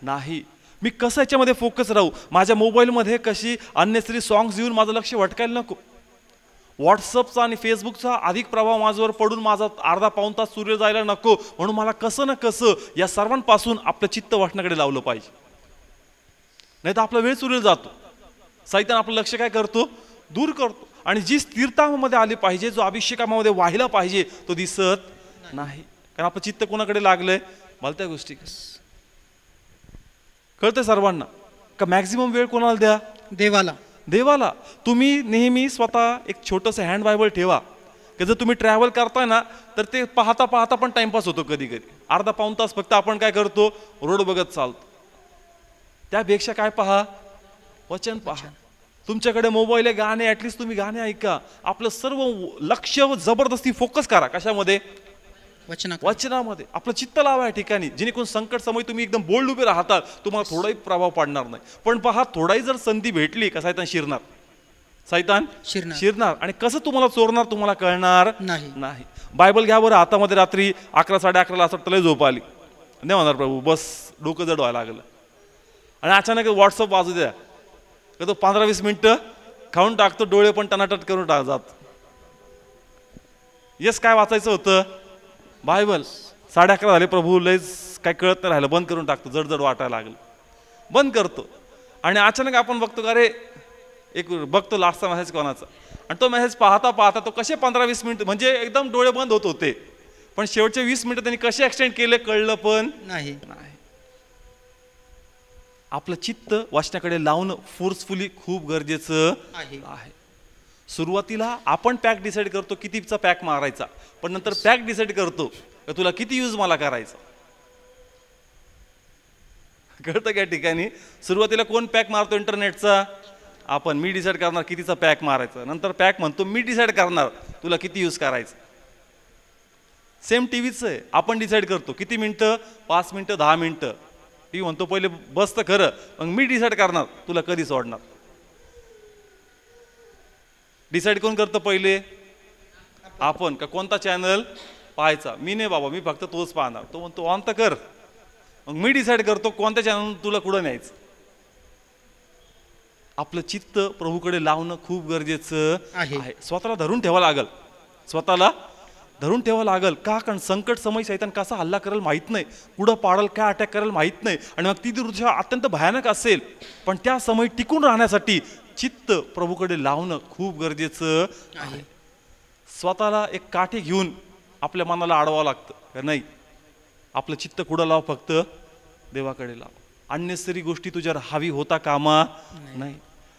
नाही. मी कसं याच्यामध्ये फोकस राहू? माझ्या मोबाईलमध्ये कशी अननेसरी सॉंग्स येऊन माझं लक्ष भटकायला नको. व्हॉट्सअपचा आणि फेसबुकचा अधिक प्रभाव माझ्यावर पडून माझा अर्धा पाऊण तास सूर्य जायला नको. म्हणून मला कसं ना कसं या सर्वांपासून आपलं चित्त वाचनाकडे लावलं पाहिजे, नाही तर आपला वेळ सूर्य जातो. सैतान आपलं लक्ष काय करतो? दूर करतो. आणि जी स्थिरतामध्ये आली पाहिजे, जो अभिषेकामध्ये वाहिला पाहिजे, तो दिसत नाही. कारण आपलं चित्त कोणाकडे लागलंय? मला त्या गोष्टी कळतंय सर्वांना का? मॅक्झिमम वेळ कोणाला द्या? देवाला. तुम्ही नेहमी स्वतः एक छोटंसं हँड बायबल ठेवा, की जर तुम्ही ट्रॅव्हल करताय ना, तर ते पाहता पाहता पण टाइमपास होतो. कधी कधी अर्धा पाऊण तास फक्त आपण काय करतो? रोड बघत चालतो. त्यापेक्षा काय पहा? वचन पहा. तुमच्याकडे मोबाईल आहे, गाणे, ऍटलिस्ट तुम्ही गाणे ऐका. आपलं सर्व लक्ष जबरदस्ती फोकस करा कशामध्ये? वचनामध्ये. आपलं चित्त लावा या ठिकाणी, जेणेकरून संकट समय तुम्ही एकदम बोल्ड उभे राहतात, तुम्हाला थोडाही प्रभाव पडणार नाही. पण पहा, थोडाही जर संधी भेटली का सैतान शिरणार. आणि कसं तुम्हाला चोरणार तुम्हाला कळणार नाही. बायबल घ्या बरं हातामध्ये, रात्री 11, 11:30 असं लय झोप आली, नाही म्हणणार प्रभू बस डोकं जड व्हायला लागलं, आणि अचानक व्हॉट्सअप वाजू द्या, का तो 15-20 मिनिटं खाऊन टाकतो, डोळे पण टनाटट करून जात. येस, काय वाचायचं होतं? बायबल. 11:30 झाले, प्रभू लयच काय कळत नाही राहिलं, बंद करून टाकतो, जड वाटायला लागलं, बंद करतो. आणि अचानक आपण बघतो का रे, एक बघतो लास्टचा मेसेज कोणाचा, आणि तो मेसेज पाहता पाहता तो कसे 15-20 मिनिट म्हणजे एकदम डोळे बंद होत होते, पण शेवटचे 20 मिनिटं त्यांनी कसे एक्सटेंड केले कळलं पण नाही. आपलं चित्त वाचनाकडे लावणं फोर्सफुली खूप गरजेचं आहे. सुरुवातीला आपण पॅक डिसाईड करतो कितीचा पॅक मारायचा, पण नंतर पॅक डिसाईड करतो का तुला किती यूज मला करायचा. कळतं का ठिकाणी? सुरुवातीला कोण पॅक मारतो इंटरनेटचा? आपण. मी डिसाईड करणार कितीचा पॅक मारायचा, नंतर पॅक म्हणतो मी डिसाईड करणार तुला किती यूज करायचं. सेम टीव्हीचं आहे, आपण डिसाईड करतो किती मिनिटं, 5 मिनिटं 10 मिनिटं. टीव्ही म्हणतो पहिले बस तर खरं, मग मी डिसाईड करणार तुला कधी सोडणार. डिसाईड कोण करतं पहिले? आपण. का कोणता चॅनल पाहायचा? मी नाही बाबा, मी फक्त तोच पाहणार. तो म्हणतो ऑन तर कर, मग मी डिसाईड करतो कोणत्या चॅनल तुला कुठं न्यायचं. आपलं चित्त प्रभूकडे लावणं खूप गरजेचं आहे. स्वतःला धरून ठेवा लागल, स्वतःला धरून ठेवा लागल. का? कारण संकट समय सैतान कसा हल्ला करेल माहित नाही, पुढं पाडल, काय अटॅक करेल माहित नाही, आणि मग ती दृश्य अत्यंत भयानक असेल. पण त्या समय टिकून राहण्यासाठी चित्त प्रभूकडे लावणं खूप गरजेचं आहे. स्वतःला एक काठी घेऊन आपल्या मनाला अडवावं लागतं. नाही, आपलं चित्त कुठं लाव? फक्त देवाकडे लाव. अन्यसरी गोष्टी तुझ्यावर हावी होता कामा नाही.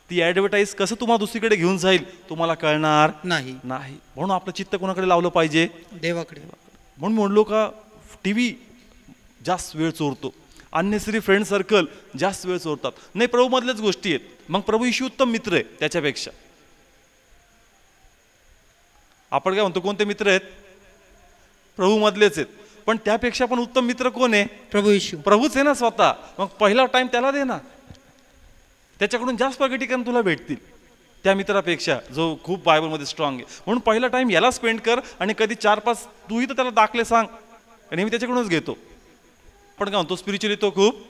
ती ऍडव्हर्टाईज कसं तुम्हाला दुसरीकडे घेऊन जाईल तुम्हाला कळणार नाही. म्हणून आपलं चित्त कोणाकडे लावलं पाहिजे? देवाकडे. म्हणून म्हणलो का टीव्ही जास्त वेळ चोरतो, अन्यसरी फ्रेंड सर्कल जास्त वेळ चोरतात. नाही, प्रभू मधल्याच गोष्टी आहेत. मग प्रभू येशू उत्तम मित्र आहे त्याच्यापेक्षा. आपण काय म्हणतो कोणते मित्र आहेत? प्रभू मधलेच आहेत. पण त्यापेक्षा पण उत्तम मित्र कोण आहे? प्रभू येशू. प्रभूच आहे ना स्वतः. मग पहिला टाइम त्याला दे ना, त्याच्याकडून जास्त प्रगटीकरण तुला भेटतील त्या मित्रापेक्षा जो खूप बायबलमध्ये स्ट्रॉंग आहे. म्हणून पहिला टाइम याला स्पेंड कर, आणि कधी 4-5 तूही तर त्याला दाखले सांग, आणि मी त्याच्याकडूनच घेतो. पण काय म्हणतो स्पिरिच्युअली तो खूप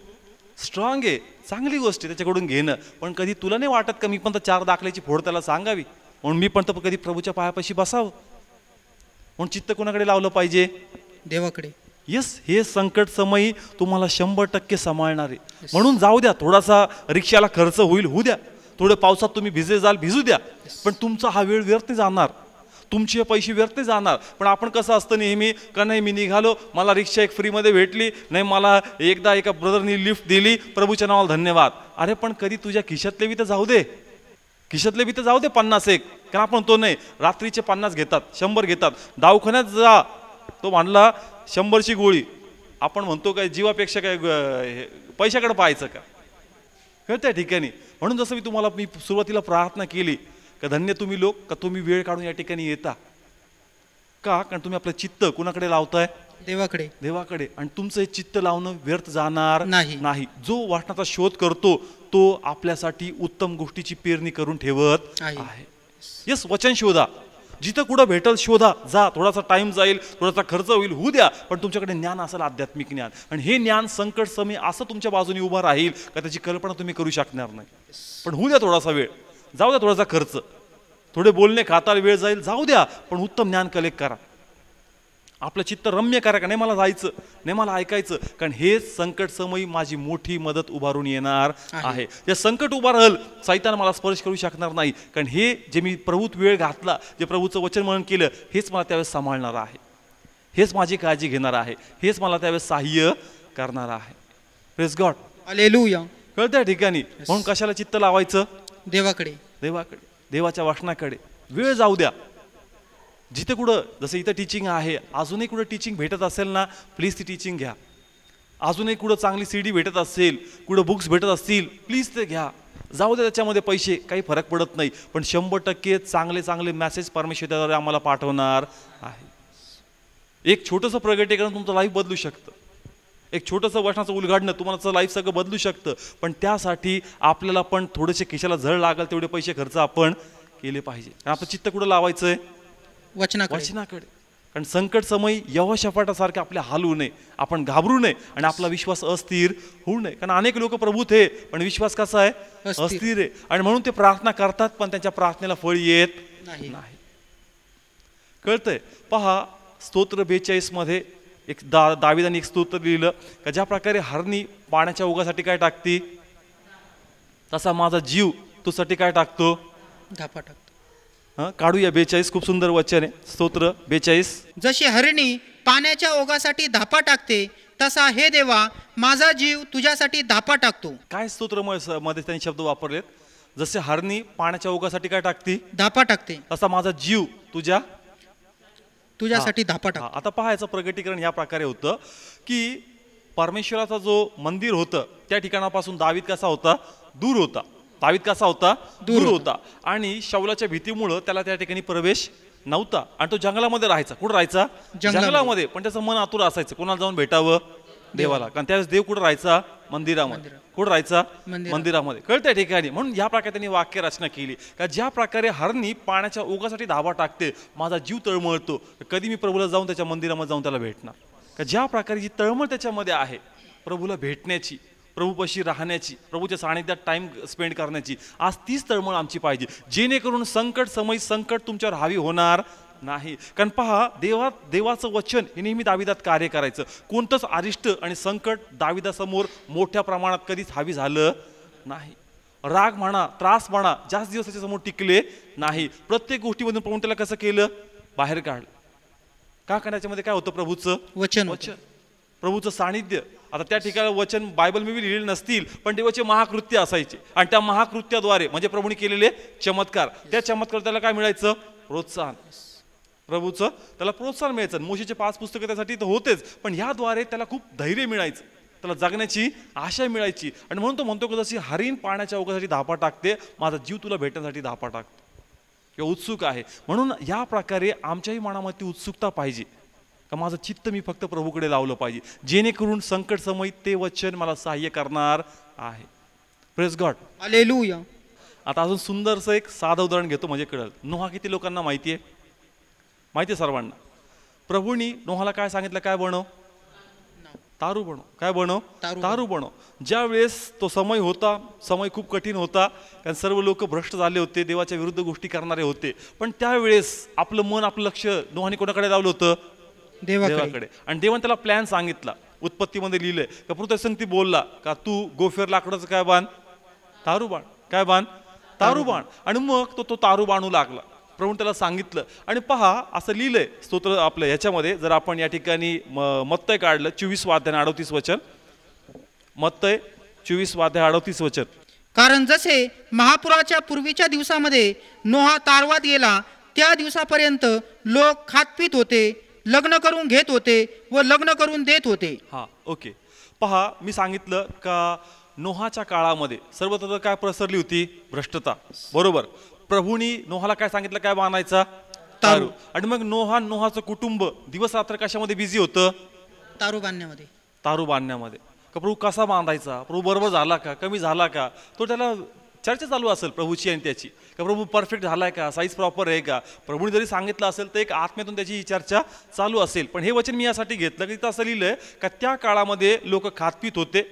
स्ट्रॉंग आहे, चांगली गोष्ट आहे त्याच्याकडून घेणं. पण कधी तुला नाही वाटत का मी पण तर 4 दाखल्याची फोड त्याला सांगावी, म्हणून मी पण तर कधी प्रभूच्या पायापाशी बसावं. म्हणून चित्त कोणाकडे लावलं पाहिजे? देवाकडे. येस, हे संकट समयी तुम्हाला 100% सांभाळणार आहे. म्हणून जाऊ द्या, थोडासा रिक्षाला खर्च होईल, होऊ द्या, थोडे पावसात तुम्ही भिजे जाल, भिजू द्या, पण तुमचा हा वेळ व्यर्थ नाही जाणार, तुमचे पैसे व्यर्थ नाही जाणार. पण आपण कसं असतं नेहमी का नाही, मी निघालो, मला रिक्षा एक फ्रीमध्ये भेटली, नाही मला एकदा एका ब्रदरनी लिफ्ट दिली, प्रभूच्या नावाला धन्यवाद. अरे पण कधी तुझ्या खिशातले बी तर जाऊ दे, खिशातले बी तर जाऊ दे 50-1. कारण आपण तो नाही, रात्रीचे 50 घेतात, 100 घेतात. दवाखान्यात जा, तो म्हणला 100ची गोळी, आपण म्हणतो काय जीवापेक्षा काय पैशाकडे पाहायचं का? कळत्या ठिकाणी. म्हणून जसं मी सुरुवातीला प्रार्थना केली का धन्य तुम्ही लोक का तुम्ही वेळ काढून या ठिकाणी येता. का? कारण तुम्ही आपलं चित्त कुणाकडे लावताय? देवाकडे. देवाकडे. आणि तुमचं हे चित्त लावणं व्यर्थ जाणार नाही. जो वाचनाचा शोध करतो तो आपल्यासाठी उत्तम गोष्टीची पेरणी करून ठेवत आहे. यस, वचन शोधा, जिथं कुठं भेटल शोधा, जा, थोडासा टाइम जाईल, थोडासा खर्च होईल, होऊ द्या, पण तुमच्याकडे ज्ञान असेल, आध्यात्मिक ज्ञान. आणि हे ज्ञान संकट समय असं तुमच्या बाजूने उभं राहील का त्याची कल्पना तुम्ही करू शकणार नाही. पण होऊ द्या थोडासा वेळ, जाऊ द्या थोडासा खर्च, थोडे बोलणे खाताल वेळ जाईल, जाऊ द्या, पण उत्तम ज्ञान कलेक्ट करा. आपलं चित्त रम्य करा का नाही मला जायचं, नाही मला ऐकायचं. कारण हे संकट समयी माझी मोठी मदत उभारून येणार आहे. जे संकट उभा राहील, सैतान मला स्पर्श करू शकणार नाही. कारण हे जे मी प्रभूत वेळ घातला, जे प्रभूचं वचन म्हणून केलं, हेच मला त्यावेळेस सांभाळणार आहे, हेच माझी काळजी घेणार आहे, हेच मला त्यावेळेस सहाय्य करणार आहे. Praise God. हालेलुया. कळत्या ठिकाणी. म्हणून कशाला चित्त लावायचं? देवाकडे. देवाकडे, देवाच्या वाचनाकडे वेळ जाऊ द्या. जिथे कुठं जसं इथं टीचिंग आहे, अजूनही कुठं टीचिंग भेटत असेल ना, प्लीज ती टीचिंग घ्या. अजूनही कुठं चांगली CD भेटत असेल, कुठं बुक्स भेटत असतील, प्लीज ते घ्या. जाऊ द्या, त्याच्यामध्ये पैसे काही फरक पडत नाही, पण 100% चांगले चांगले मेसेज परमेश्वराद्वारे आम्हाला पाठवणार आहे. एक छोटंसं प्रगटीकरण तुमचं लाईफ बदलू शकतं, एक छोटंसं वचनाचं उलगडणं तुम्हाला लाईफ सगळं बदलू शकतं. पण त्यासाठी आपल्याला पण थोडेसे खिशाला झळ लागेल तेवढे पैसे खर्च आपण केले पाहिजे. आपलं चित्त कुठं लावायचंय? वचनाकडे. कारण संकट समय यहोशाफाटासारखे आपले हाल होऊ नये, आपण घाबरू नये आणि आपला विश्वास अस्थिर होऊ नये. कारण अनेक लोक प्रभूत आहे पण विश्वास कसा आहे? अस्थिर आहे. आणि म्हणून ते प्रार्थना करतात पण त्यांच्या प्रार्थनेला फळ येत नाही. कळतंय? पहा, स्तोत्र 42 मध्ये एक दाविदाने एक स्तोत्र लिहिलं का ज्या प्रकारे हरणी पाण्याच्या ओघासाठी काय टाकते, तसा माझा जीव तुझ्यासाठी काय टाकतो, धापा टाकतो. काढूया 42, खूप सुंदर वचन आहे. स्तोत्र 42. जशी हरणी पाण्याच्या ओघासाठी धापा टाकते तसा हे देवा माझा जीव तुझ्यासाठी धापा टाकतो. काय स्तोत्र मध्ये त्यांनी शब्द वापरलेत, जसे हरणी पाण्याच्या ओघासाठी काय टाकते, धापा टाकते, तसा माझा जीव तुझ्यासाठी धापा टाकतो. आता पहा, याचं प्रगटीकरण या प्रकारे होतं की परमेश्वराचा जो मंदिर होतं त्या ठिकाणापासून दावीद कसा होता, दूर होता. दावीद कसा होता, दूर होता. आणि शाऊलाच्या भीतीमुळं त्याला त्या ठिकाणी प्रवेश नव्हता आणि तो जंगलामध्ये राहायचा. कुठं राहायचा, जंगलामध्ये. पण त्याचं मन आतुर असायचं कोणाला जाऊन भेटावं, देवाला. कारण त्यावेळेस देव कुठं राहायचा, मंदिरामध्ये. कुठं राहायचा, मंदिरामध्ये. कळत्या ठिकाणी. म्हणून या प्रकारे त्यांनी वाक्य रचना केली का ज्या प्रकारे हरणी पाण्याच्या ओघासाठी धाबा टाकते, माझा जीव तळमळतो, कधी मी प्रभूला जाऊन त्याच्या मंदिरामध्ये जाऊन त्याला भेटणार. का ज्या प्रकारे जी तळमळ त्याच्यामध्ये आहे प्रभूला भेटण्याची, प्रभूपाशी राहण्याची, प्रभूच्या सानिध्यात टाइम स्पेंड करण्याची, आज तीच तळमळ आमची पाहिजे, जेणेकरून संकट समय संकट तुमच्यावर हावी होणार नाही. कारण पहा, देवाचं वचन हे नेहमी दाविदात कार्य करायचं. कोणतंच अरिष्ट आणि संकट दाविदासमोर मोठ्या प्रमाणात कधीच हावी झालं नाही. राग म्हणा, त्रास म्हणा, जास्त दिवस त्याच्या समोर टिकले नाही. प्रत्येक गोष्टीमधून प्रभू त्याला कसं केलं, बाहेर काढलं. का? कारण त्याच्यामध्ये काय होतं, प्रभूचं वचन, प्रभूचं सानिध्य. आता त्या ठिकाणी वचन बायबल मी लिहिलेले नसतील, पण देवाचे महाकृत्य असायचे आणि त्या महाकृत्याद्वारे म्हणजे प्रभूने केलेले चमत्कार, त्या चमत्कार त्याला काय मिळायचं, प्रोत्साहन. प्रभूचं त्याला प्रोत्साहन मिळायचं. मोशेचे 5 पुस्तकं त्यासाठी तर होतेच, पण ह्याद्वारे त्याला खूप धैर्य मिळायचं, त्याला जगण्याची आशा मिळायची. आणि म्हणून तो म्हणतो की जशी हरीण पाण्याच्या ओघासाठी धापा टाकते, माझा जीव तुला भेटण्यासाठी धापा टाकतो किंवा उत्सुक आहे. म्हणून या प्रकारे आमच्याही मनामध्ये उत्सुकता पाहिजे का माझं चित्त मी फक्त प्रभूकडे लावलं पाहिजे, जेणेकरून संकट समय ते वचन मला सहाय्य करणार आहे. Praise God, hallelujah. आता अजून सुंदरसं एक साधं उदाहरण घेतो म्हणजे कळलं. नोहा किती लोकांना माहिती आहे, माहिती आहे सर्वांना. प्रभूंनी नोहाला काय सांगितलं, काय बनव, तारू बनव. काय बनव, तारू बनव. ज्या वेळेस तो समय होता, समय खूप कठीण होता, कारण सर्व लोक भ्रष्ट झाले होते, देवाच्या विरुद्ध गोष्टी करणारे होते. पण त्यावेळेस आपलं मन, आपलं लक्ष नोहाने कोणाकडे लावलं होतं, देवाकडे. आणि देवाने त्याला प्लॅन सांगितला. उत्पत्तीमध्ये लिहिलंय का पृथ्वी बोलला का तू गोफेर लाकडाचं काय बांध, तारू बाण. काय बांध, तारू बाण. आणि मग तो तारू बाणू लागला. प्रभूने त्याला सांगितलं. आणि पहा, असं लिहिलंय स्तोत्र आपलं ह्याच्यामध्ये, जर आपण या ठिकाणी मत्तय काढलं 24 अध्याय 38 वचन, मत्तय 24 अध्याय 38 वचन. कारण जसे महापुराच्या पूर्वीच्या दिवसामध्ये नोहा तारवात गेला, त्या दिवसापर्यंत लोक खातपीत होते, लग्न करून घेत होते व लग्न करून देत होते. हा, ओके. पहा, मी सांगितलं का नोहाच्या काळामध्ये सर्वत्र काय प्रसरली होती, भ्रष्टता. बरोबर. प्रभूनी नोहाला काय सांगितलं, काय बांधायचा, तारू. आणि मग नोहाचं कुटुंब दिवस रात्र कशामध्ये बिझी होतं, तारू बांधण्यामध्ये. तारू बांधण्यामध्ये. का प्रभू कसा बांधायचा, प्रभू बरोबर झाला का, कमी झाला का, तो त्याला चर्चा चालू असेल प्रभूची आणि त्याची, का प्रभू परफेक्ट झालाय का, साईज प्रॉपर आहे का. प्रभूने जरी सांगितलं असेल तर एक आत्म्यातून त्याची चर्चा चालू असेल. पण हे वचन मी यासाठी घेतलं की तिथं असं लिहिलंय का त्या काळामध्ये लोक खातपीत होते,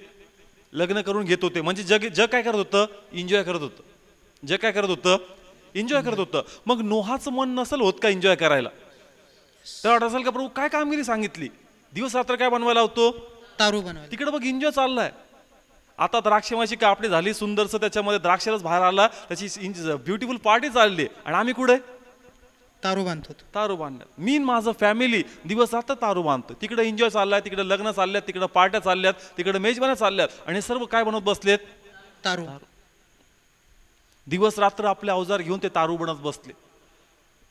लग्न करून घेत होते. म्हणजे जग काय करत होतं, एन्जॉय करत होतं. जग काय करत होतं, एन्जॉय करत होतं. मग नोहाचं मन नसेल होत का एन्जॉय करायला, तर वाटत असेल का प्रभू काय कामगिरी सांगितली, दिवस रात्र काय बनवायला होतो, तारू बनवायला. तिकडे बघ एन्जॉय चाललाय. आता द्राक्षमाची कापणी झाली सुंदरसं, त्याच्यामध्ये द्राक्षालाच बाहेर आला, त्याची ब्युटिफुल पार्टी चालली, आणि आम्ही कुठे तारू बांधतो. तारू बांधण्यात. मी माझं फॅमिली दिवस रात्र तारू बांधतो. तिकडे एन्जॉय चाललाय, तिकडे लग्न चालल्यात, तिकडे पार्ट्या चालल्यात, तिकडे मेजबान्या चालल्यात, आणि सर्व काय बनवत बसलेत, तारू. दिवस रात्र आपले अवजार घेऊन ते तारू बनत बसले.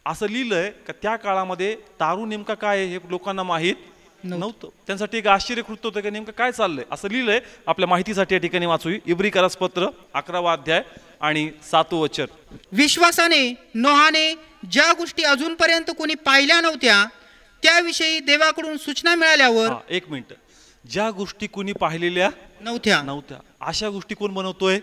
असं लिहिलंय का त्या काळामध्ये तारू नेमका काय आहे हे लोकांना माहीत नव्हतं. त्यांसाठी एक आश्चर्यकृत होतं की नेमकं काय चाललंय. असं लिहिलंय, आपल्या माहितीसाठी या ठिकाणी वाचू. इब्रिकरास पत्र 11 अध्याय आणि 7 वचन. विश्वासाने नोहाने ज्या गोष्टी अजूनपर्यंत कोणी पाहिल्या नव्हत्या त्याविषयी देवाकडून सूचना मिळाल्यावर. एक मिनिट. ज्या गोष्टी कोणी पाहिलेल्या नव्हत्या अशा गोष्टी कोण बनवतोय,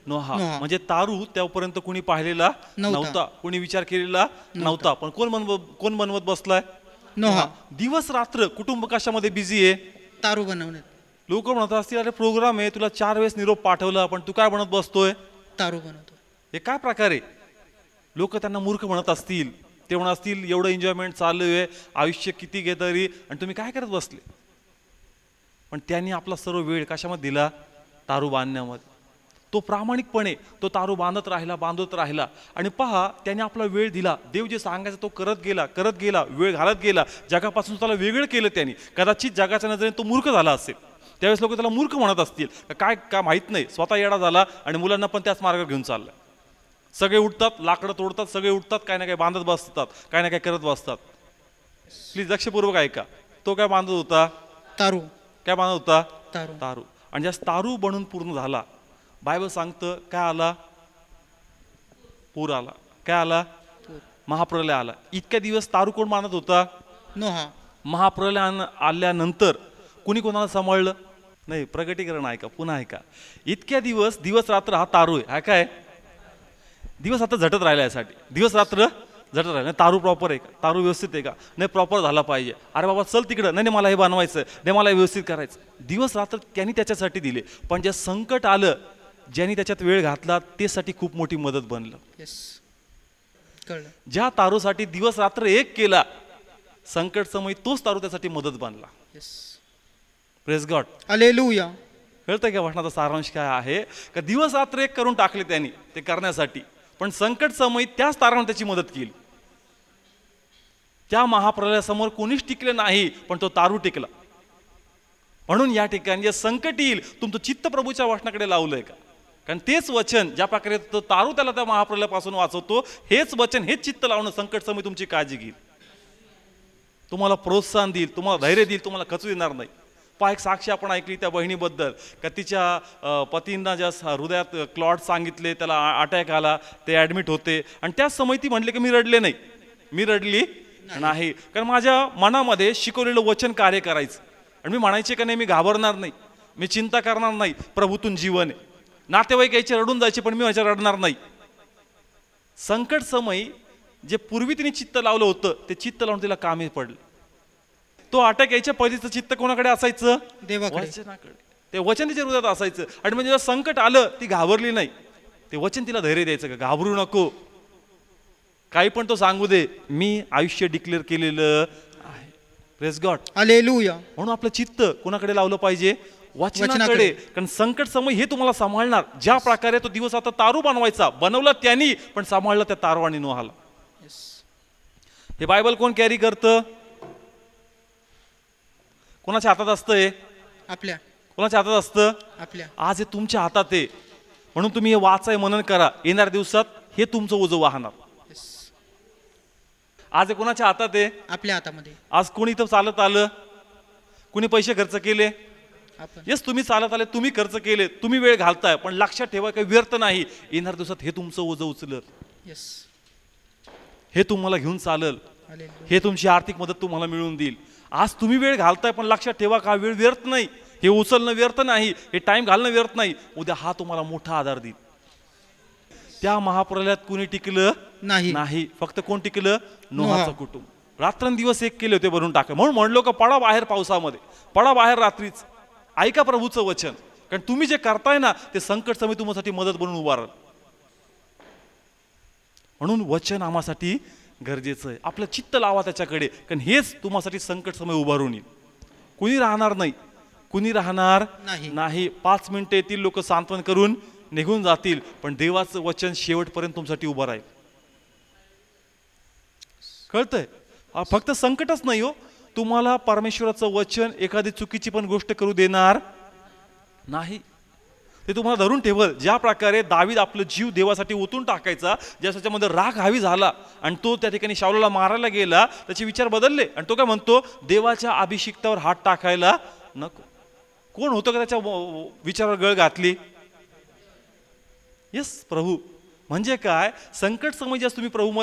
नोहा. म्हणजे तारू त्यापर्यंत कोणी पाहिलेला नव्हता, कोणी विचार केलेला नव्हता, पण कोण बनवत बसलाय, नोहा. दिवस रात्र कुटुंब कशामध्ये बिझी आहे, तारू बनवण्यात. लोक म्हणत असतील अरे प्रोग्राम आहे, तुला 4 वेळेस निरोप पाठवला, पण तू काय बनत बसतोय, तारू बनवतो. हे काय प्रकारे लोक त्यांना मूर्ख म्हणत असतील, ते म्हणत असतील एवढं एन्जॉयमेंट चालू आहे, आयुष्य किती घे तरी, आणि तुम्ही काय करत बसले. पण त्यांनी आपला सर्व वेळ कशामध्ये दिला? तारू बांधण्यामध्ये. तो प्रामाणिकपणे तो तारू बांधत राहिला आणि पहा त्याने आपला वेळ दिला. देव जे सांगायचं तो करत गेला, वेळ घालत गेला. जगापासून त्याला वेगळं केलं त्यांनी. कदाचित जगाच्या नजरेने तो मूर्ख झाला असेल, त्यावेळेस लोक त्याला मूर्ख म्हणत असतील, काय माहीत नाही, स्वतः येडा झाला आणि मुलांना पण त्याच मार्गावर घेऊन चालला. सगळे उठतात, लाकडं तोडतात, सगळे उठतात, काय ना काय बांधत बसतात, काय ना काय करत बसतात. प्लीज लक्षपूर्वक ऐका. तो काय बांधत होता? तारू. काय बांधत होता? तारू. तारू. आणि ज्या तारू बनून पूर्ण झाला, बायबल सांगतं काय आला? पूर आला. काय आला? महाप्रलय आला. इतक्या दिवस तारू कोण बांधत होता? नोहा. महाप्रलय आल्यानंतर कुणी कोणाला सांभाळलं नाही. प्रगटीकरण ऐका, पुन्हा ऐका. इतक्या दिवस रात्र हा तारू आहे. हा काय? दिवस रात्र झटत राहिला यासाठी. दिवस रात्र झटत राहिला. तारू प्रॉपर आहे का? तारू व्यवस्थित आहे का? नाही, प्रॉपर झाला पाहिजे. अरे बाबा चल तिकडं, नाही मला हे बनवायचं, नाही मला हे व्यवस्थित करायचं. दिवस रात्र त्यांनी त्याच्यासाठी दिले. पण जे संकट आलं, ज्यांनी त्याच्यात वेळ घातला त्यासाठी खूप मोठी मदत बनलं. कळलं. ज्या तारूसाठी दिवस रात्र एक केला, संकट समय तोच तारू त्यासाठी मदत बनला. Praise God. हालेलुया. कळतंय का वचनाचा सारांश काय आहे? का दिवस रात्र एक करून टाकले त्यांनी ते करण्यासाठी, पण संकट समय त्याच ताराने त्याची मदत केली. त्या महाप्रलयासमोर कोणीच टिकलं नाही, पण तो तारू टिकला. म्हणून या ठिकाणी जे संकट येईल, तुमचं चित्त प्रभूच्या वचनाकडे लावलंय का? कारण तेच वचन ज्या प्रकारे तो तारू त्याला त्या महाप्रलयापासून वाचवतो, हेच वचन, हेच चित्त लावणं संकट समय तुमची काळजी घेईल, तुम्हाला प्रोत्साहन देईल, तुम्हाला धैर्य देईल, तुम्हाला खचू देणार नाही. एक साक्षी आपण ऐकली त्या बहिणीबद्दल, का तिच्या पतींना ज्या हृदयात क्लॉट सांगितले, त्याला अटॅक आला, ते ॲडमिट होते, आणि त्याच समय ती म्हणले की मी रडली नाही, कारण माझ्या मनामध्ये शिकवलेलं वचन कार्य करायचं. आणि मी म्हणायचे का नाही, मी घाबरणार नाही, मी चिंता करणार नाही, प्रभूतून जीवन आहे. नातेवाईक यायचे रडून जायचे, पण मी माझ्या रडणार नाही. संकट समय जे पूर्वी तिने चित्त लावलं होतं, ते चित्त लावून तिला कामी पडलं. तो अटॅक यायच्या पहिलीचं चित्त कोणाकडे असायचं? देवाकडे. वचनाकडे. ते वचन तिच्या हृदयात असायचं. आणि म्हणजे जेव्हा संकट आलं, ती घाबरली नाही. ते वचन तिला धैर्य द्यायचं, का घाबरू नको, काही पण तो सांगू दे, मी आयुष्य डिक्लेअर केलेलं आहे. Praise God. हालेलुया. म्हणून आपलं चित्त कोणाकडे लावलं पाहिजे? वचनाकडे. कारण संकट समय हे तुम्हाला सांभाळणार. ज्या प्रकारे तो दिवस आता तारू बनवला त्यांनी, पण सांभाळलं त्या तारू आणि नोहाला. हे बायबल कोण कॅरी करतं? कोणाच्या हातात असतं? आपल्या. कोणाच्या हातात असतं? आपल्या. आज हे तुमच्या हातात आहे, म्हणून तुम्ही हे वाचाय मनन करा. येणाऱ्या दिवसात हे तुमचं ओझं वाहणार. आज हे कोणाच्या हातात आहे? आपल्या हातामध्ये. आज कोणी इथं चालत आलं, कुणी पैसे खर्च केले? येस, तुम्ही चालत आले, तुम्ही खर्च केले, तुम्ही वेळ घालताय, पण लक्षात ठेवा काही व्यर्थ नाही. येणाऱ्या दिवसात हे तुमचं ओझं उचलत, हे तुम्हाला घेऊन चालल, हे तुमची आर्थिक मदत तुम्हाला मिळवून देईल. आज तुम्ही वेळ घालताय, पण लक्षात ठेवा का वेळ व्यर्थ नाही, हे उचलणं व्यर्थ नाही, हे टाइम घालणं व्यर्थ नाही. उद्या हा तुम्हाला मोठा आधार देईल. त्या महाप्रलयात कुणी टिकलं नाही. फक्त कोण टिकलं? नोहाचं कुटुंब. रात्रंदिवस एक केले होते भरून टाका. म्हणून म्हणलो का पडा बाहेर पावसामध्ये, पडा बाहेर रात्रीच, ऐका प्रभूचं वचन. कारण तुम्ही जे करताय ना, ते संकट समय तुमच्यासाठी मदत बनून उभा राहील. म्हणून वचन आम्हासाठी गरजेचं आहे. आपलं चित्त लावा त्याच्याकडे, कारण हेच तुम्हासाठी संकट समय उभारून येईल. कुणी राहणार नाही, कुणी राहणार नाही. 5 मिनिटं येतील, लोक सांत्वन करून निघून जातील, पण देवाचं वचन शेवटपर्यंत तुमच्यासाठी उभं राहील. कळतंय? फक्त संकटच नाही हो, तुम्हाला परमेश्वराचं वचन एखादी चुकीची पण गोष्ट करू देणार नाही. ते तुम्हाला धरून ठेवल. ज्या प्रकारे दावीद आपलं जीव देवासाठी ओतून टाकायचा, ज्याच्यामध्ये राग हावी झाला आणि तो त्या ठिकाणी शाऊलाला मारायला गेला, त्याचे विचार बदलले आणि तो काय म्हणतो? देवाच्या अभिषिक्तावर हात टाकायला नको. कोण होतं का त्याच्या विचारावर गळ घातली? येस, प्रभू. म्हणजे काय? संकट समय जास्त तुम्ही प्रभू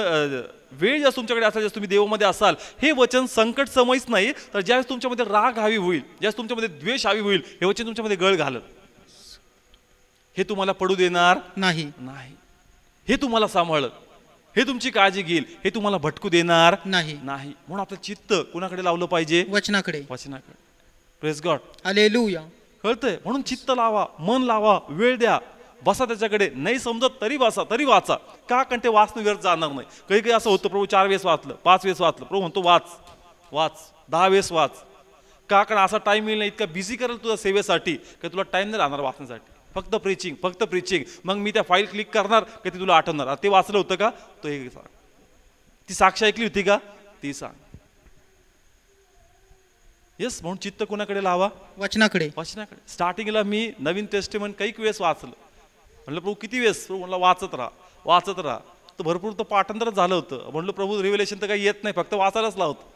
वेळ जास्त तुमच्याकडे असाल, जास्त तुम्ही देवामध्ये असाल, हे वचन संकट समयच नाही, तर ज्यावेळेस तुमच्यामध्ये राग हावी होईल, ज्यावेळेस तुमच्यामध्ये द्वेष हावी होईल, हे वचन तुमच्यामध्ये गळ घालत, हे तुम्हाला पडू देणार नाही. हे तुम्हाला सांभाळत, हे तुमची काळजी घेईल, हे तुम्हाला भटकू देणार नाही. म्हणून आपलं चित्त कोणाकडे लावलं पाहिजे? वचनाकडे. Praise God. हालेलुया. कळतंय? म्हणून चित्त लावा, मन लावा, वेळ द्या. बसा त्याच्याकडे, नाही समजत तरी बसा, तरी वाचा. का? कारण ते वाचणं व्यर्थ जाणार नाही. काही काही असं होतं, प्रभू 4 वेळेस वाचलं, 5 वेळेस वाचलं, प्रभू म्हणतो वाच वाच, 10 वेळेस वाच. का? कारण असा टाइम येईल नाही, इतका बिझी करेल तुझ्या सेवेसाठी की तुला टाइम नाही राहणार वाचण्यासाठी. फक्त प्रीचिंग, फक्त प्रीचिंग. मग मी त्या फाईल क्लिक करणार की ती तुला आठवणार. ते वाचलं होतं का? तो एक सांग. ती साक्ष ऐकली होती का? ती सांग. येस, म्हणून चित्त कोणाकडे लावा? वचनाकडे. वचनाकडे. स्टार्टिंगला मी नवीन टेस्टिमेंट काही वेळेस वाचलं. म्हणलं प्रभू किती वेळेस? प्रभू म्हणला वाचत राहा, वाचत राहा. तर भरपूर तर पाठांतरच झालं होतं. म्हणलं प्रभू रिव्हेलेशन तर काही येत नाही, फक्त वाचायलाच लावतं.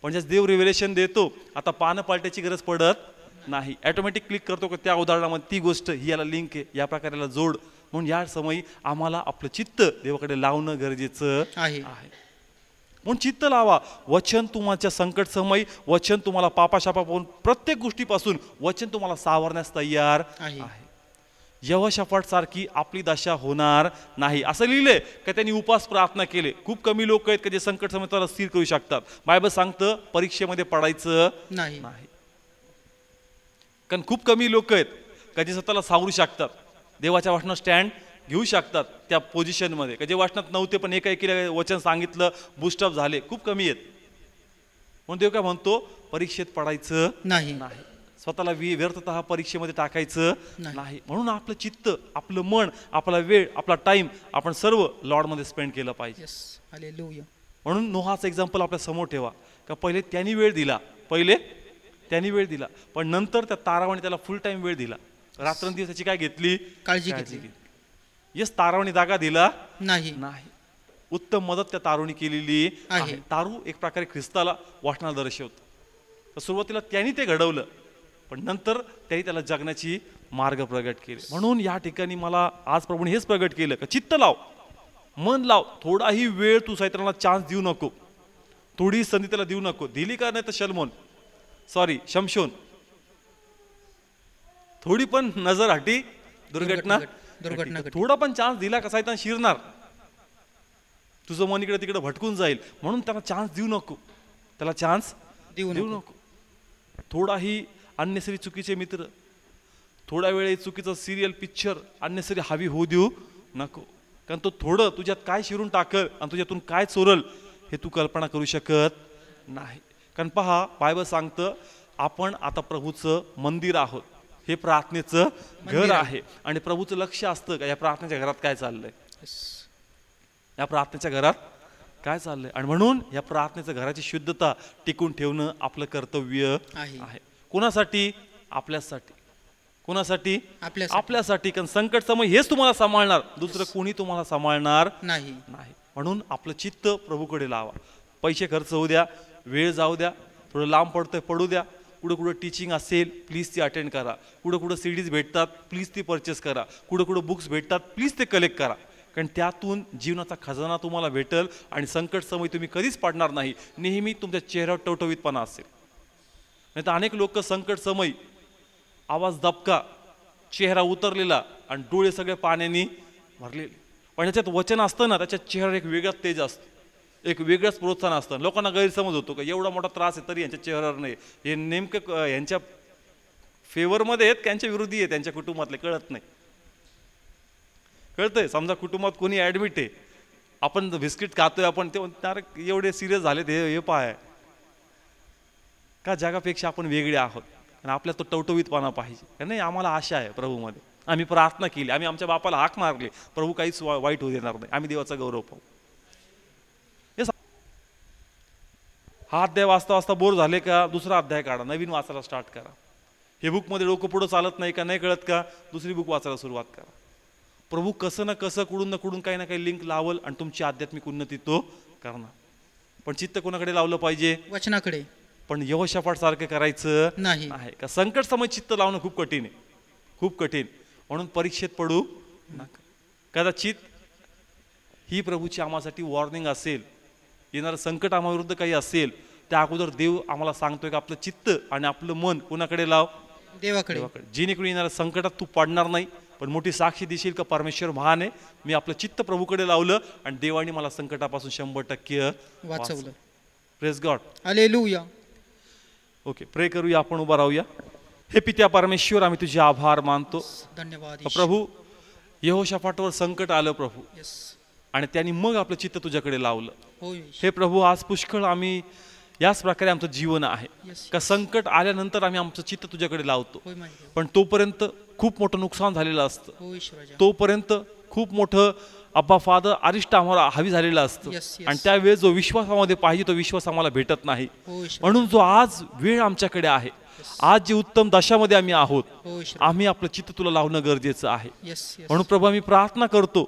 पण ज्यास देव रिव्हेलेशन देतो, आता पानं पालटायची गरज पडत नाही. ऑटोमॅटिक क्लिक करतो की त्या उदाहरणामध्ये ती गोष्ट ही याला लिंक आहे, या प्रकारे याला जोड. म्हणून या समयी आम्हाला आपलं चित्त देवाकडे लावणं गरजेचं आहे. म्हणून चित्त लावा. वचन तुमच्या संकट समयी, वचन तुम्हाला पापाशापापासून, प्रत्येक गोष्टीपासून वचन तुम्हाला सावरण्यास तयार आहे. यहोशाफाट सारखी आपली दशा होणार नाही. असं लिहिलंय का त्यांनी उपास प्रार्थना केले. खूप कमी लोक आहेत का जे संकट समयी त्याला स्थिर करू शकतात. बायबल सांगतं परीक्षेमध्ये पडायचं नाही. कारण खूप कमी लोक आहेत का जे स्वतःला सावरू शकतात, देवाच्या वचनात स्टँड घेऊ शकतात त्या पोझिशनमध्ये. का जे वचनात नव्हते पण एका एकीला वचन सांगितलं, बुस्टअप झाले. खूप कमी आहेत. म्हणून देव काय म्हणतो? परीक्षेत पडायचं नाही, स्वतःला व्यर्थतः परीक्षेमध्ये टाकायचं नाही. म्हणून आपलं चित्त, आपलं मन, आपला वेळ, आपला टाइम आपण सर्व लॉर्डमध्ये स्पेंड केलं पाहिजे. म्हणून नोहाचं एक्झाम्पल आपल्या समोर ठेवा का पहिले त्यांनी वेळ दिला, पण नंतर त्या तारावाने त्याला फुल टाइम वेळ दिला. रात्रंदिवस त्याची काय घेतली? काळजी घेतली. येस, तारावाने जागा दिला नाही. उत्तम मदत त्या तारुणी केलेली आहे. तारू एक प्रकारे ख्रिस्ताला वाटणाला दर्शवतं. तर सुरुवातीला त्यांनी ते घडवलं, पण नंतर त्यांनी त्याला जगण्याची मार्ग प्रगट केले. म्हणून या ठिकाणी मला आज प्रभूने हेच प्रगट केलं का चित्त लाव, मन लाव. थोडाही वेळ तू सैतानाला चान्स देऊ नको, थोडी संधी त्याला देऊ नको. दिली का? नाही तर शमशोन थोडी पण नजर हटी, दुर्घटना. थोडा पण चान्स दिला का सैतान शिरणार, तुझं मन इकडे तिकडे भटकून जाईल. म्हणून त्याला चान्स देऊ नको, त्याला चान्स देऊ नको. थोडाही अन्यसरी चुकीचे मित्र, थोडा वेळ चुकीचं सिरियल, पिक्चर अन्यसरी हवी होऊ देऊ नको. कारण तो थोडं तुझ्यात काय शिरून टाकल आणि तुझ्यातून काय चोरल हे तू कल्पना करू शकत नाही. कारण पहा, बायबल सांगतं आपण आता प्रभूचं मंदिर आहोत, हे प्रार्थनेचं घर आहे. आणि प्रभूचं लक्ष असतं का या प्रार्थनेच्या घरात काय चाललंय, या प्रार्थनेच्या घरात काय चाललंय. आणि म्हणून या प्रार्थनेच्या घराची शुद्धता टिकून ठेवणं आपलं कर्तव्य आहे. कोणासाठी? आपल्यासाठी. कोणासाठी? आपल्यासाठी. कारण संकट समय हेच तुम्हाला सांभाळणार, दुसरं कोणी तुम्हाला सांभाळणार नाही. म्हणून आपलं चित्त प्रभूकडे लावा. पैसे खर्च होऊ द्या, वेळ जाऊ द्या, थोडं लांब पडतंय पडू द्या. कुठं टीचिंग असेल प्लीज ती अटेंड करा. कुठं सीडीज भेटतात प्लीज ती परचेस करा. कुठं बुक्स भेटतात प्लीज ते कलेक्ट करा. कारण त्यातून जीवनाचा खजाना तुम्हाला भेटल आणि संकट समय तुम्ही कधीच पडणार नाही. नेहमी तुमच्या चेहऱ्यावर टवटवीतपणा असेल. नाही तर अनेक लोक संकट समय आवाज दबका, चेहरा उतरलेला आणि डोळे सगळे पाण्याने भरलेले. पण याच्यात वचन असतं ना, त्याच्या चेहऱ्यावर एक वेगळाच तेज असतं, एक वेगळंच प्रोत्साहन असतं. लोकांना गैरसमज होतो का एवढा मोठा त्रास आहे तरी यांच्या चेहऱ्यावर नाही, हे नेमकं यांच्या फेवरमध्ये आहेत, त्यांच्या विरोधी आहे, त्यांच्या कुटुंबातले कळत नाही. कळतंय? समजा कुटुंबात कोणी ऍडमिट आहे, आपण बिस्किट खातोय, आपण ते एवढे सिरियस झाले हे पाय का जगापेक्षा आपण वेगळे आहोत. आणि आपल्या तो टवटवीतपणा पाहिजे. नाही, आम्हाला आशा आहे प्रभूमध्ये, आम्ही प्रार्थना केली, आम्ही आमच्या बापाला हाक मारली, प्रभू काहीच वाईट होऊ देणार नाही, आम्ही देवाचा गौरव पाहू. हा अध्याय वाचता वाचता बोर झाले का दुसरा अध्याय काढा, नवीन वाचायला स्टार्ट करा. हे बुकमध्ये डोकं पुढं चालत नाही का, नाही कळत का, दुसरी बुक वाचायला सुरुवात करा. प्रभू कसं ना कसं कुठून ना कुठून काही ना काही लिंक लावल आणि तुमची आध्यात्मिक उन्नती तो करणार. पण चित्त कोणाकडे लावलं पाहिजे? वचनाकडे. पण यहोशाफाट सारखं करायचं नाही का. संकट समय चित्त लावणं खूप कठीण आहे, खूप कठीण. म्हणून परीक्षेत पडू नका. कदाचित ही प्रभूची आम्हासाठी वॉर्निंग असेल. येणारं संकट आम्हाविरुद्ध काही असेल त्या अगोदर देव आम्हाला सांगतोय की आपलं चित्त आणि आपलं मन कोणाकडे लाव? देवाकडे. जेणेकरून येणाऱ्या संकटात तू पडणार नाही, पण मोठी साक्षी देशील का परमेश्वर महान आहे, मी आपलं चित्त प्रभूकडे लावलं आणि देवाने मला संकटापासून 100% वाचवलं. Praise God. हालेलुया. ओके, प्रे करूया, आपण उभा राहूया. हे पित्या परमेश्वर, आम्ही तुझे आभार मानतो. धन्यवाद प्रभू, यहोशाफाटावर संकट आलं प्रभू, येस आणि त्यांनी मग आपलं चित्त तुझ्याकडे लावलं. होय हे प्रभू, आज पुष्कळ आम्ही याच प्रकारे आमचं जीवन आहे येस का संकट आल्यानंतर आम्ही आमचं चित्त तुझ्याकडे लावतो, होय माझे देव पण तोपर्यंत खूप मोठं नुकसान झालेलं असतं. होय ईश्वराजा तोपर्यंत खूप मोठं अब्बा फादर अरिष्ट आम्हाला हवी झालेलं असतं. Yes, yes. आणि त्यावेळेस जो विश्वासामध्ये पाहिजे तो विश्वास आम्हाला भेटत नाही. होय ईश्वरा म्हणून जो आज वेळ आमच्याकडे आहे, आज जे उत्तम दशामध्ये आम्ही आहोत, होय ईश्वरा आम्ही आपलं चित्त तुला लावणं गरजेचं आहे. येस येस म्हणून प्रभू, आम्ही प्रार्थना करतो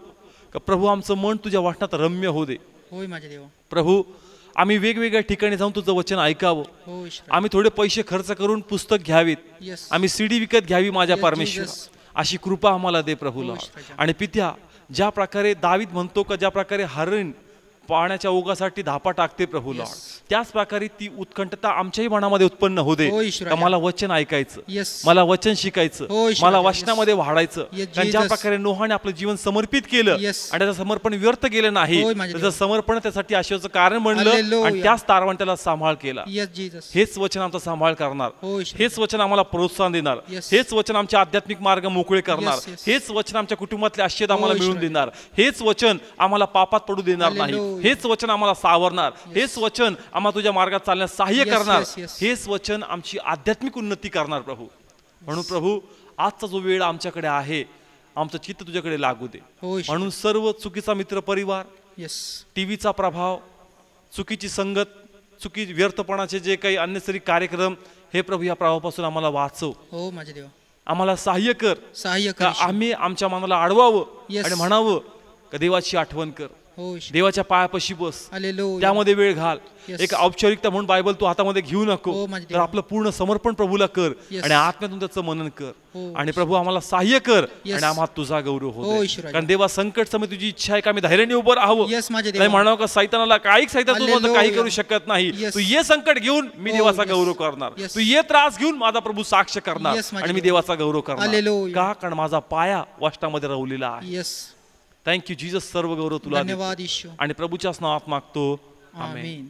का प्रभू, आमचं मन तुझ्या वचनात रम्य होऊ दे. होय माझे देव प्रभू, आम्ही वेगवेगळ्या ठिकाणी जाऊन तुझं वचन ऐकावं. होय ईश्वरा आम्ही थोडे पैसे खर्च करून पुस्तक घ्यावीत, येस आम्ही सीडी विकत घ्यावी माझ्या Yes, परमेश्वर. Jesus. अशी कृपा आम्हाला दे प्रभू हो, लॉर्ड. ईश्वराच्या. आणि पित्या, ज्या प्रकारे दावीद म्हणतो का ज्या प्रकारे हरिण पाण्याच्या ओघासाठी धापा टाकते प्रभू लॉर्ड, त्याच प्रकारे ती उत्कंठता आमच्याही मनामध्ये उत्पन्न होऊ दे हो, का ईश्वराच्या. मला वचन ऐकायचं, येस मला वचन शिकायचं, हो, ईश्वराच्या. मला वचनामध्ये वाढायचं. Yes, कारण ज्या Jesus. प्रकारे नोहाने आपलं जीवन समर्पित केलं Yes. आणि त्याचं समर्पण व्यर्थ गेलं नाही, होय, माझे त्याचं समर्पण त्यासाठी आशीर्वादाचं कारण बनलं Hallelujah. आणि त्याच तारवण त्याला सांभाळ केला. येस जीसस हेच वचन आमचा सांभाळ करणार, हो ईश्वरा हेच वचन आम्हाला प्रोत्साहन देणार, Yes. हेच वचन आमचे आध्यात्मिक मार्ग मोकळे करणार, Yes, yes. हेच वचन आमच्या कुटुंबातले आशीर्वाद आम्हाला हो, मिळवून ईश्वरा. देणार, हेच वचन आम्हाला पापात पडू देणार नाही, Hallelujah. हेच वचन आम्हाला सावरणार, हेच वचन आम्हाला तुझ्या मार्गात चालण्यास सहाय्य Yes, करणार, yes, yes. हेच वचन आमची आध्यात्मिक उन्नती करणार प्रभू. म्हणून प्रभू, आजचा जो वेळ आमच्याकडे आहे, आमचं चित्त तुझ्याकडे लागू दे. हो ईश्वरा म्हणून सर्व चुकीचा मित्र परिवार, येस टीव्हीचा प्रभाव, चुकीची संगत, व्यर्थपणाचे जे काही अननेसरी कार्यक्रम, हे प्रभू या प्रभावापासून आम्हाला वाचव, हो माझे देव आम्हाला सहाय्य कर सहाय्य का कर आम्ही आमच्या मनाला अडवावं Yes. आणि म्हणावं का देवाची आठवण कर, हो ईश्वरा देवाच्या पायापाशी बस, हालेलुया त्यामध्ये वेळ घाल. Yes. एक औपचारिकता म्हणून बायबल तू हातामध्ये घेऊ नको, हो, माझे तर देव. आपलं पूर्ण समर्पण प्रभूला कर Yes. आणि आत्म्यातून त्याचं मनन कर. हो, आणि प्रभू आम्हाला सहाय्य कर Yes. आणि आम्हाला तुझा गौरव हो, होतो. ईश्वरा. कारण देवा, संकट समय तुझी इच्छा आहे का आम्ही धैर्याने उभं राहावं. येस माझे देव नाही म्हणावं का सैतानाला सैतान तू Hallelujah. काही करू शकत नाही, Yes. तू ये संकट घेऊन मी हो, देवाचा yes. गौरव करणार, Yes. तू ये त्रास घेऊन माझा प्रभू साक्ष करणार Yes, माझे आणि मी देव. देवाचा गौरव करणार. Hallelujah. का? कारण माझा पाया वाष्टामध्ये रवलेला आहे. येस थँक्यू जीसस, सर्व गौरव तुला देतो. धन्यवाद ईश्वर आणि प्रभूच्याच नावात मागतो, आमेन. आमीन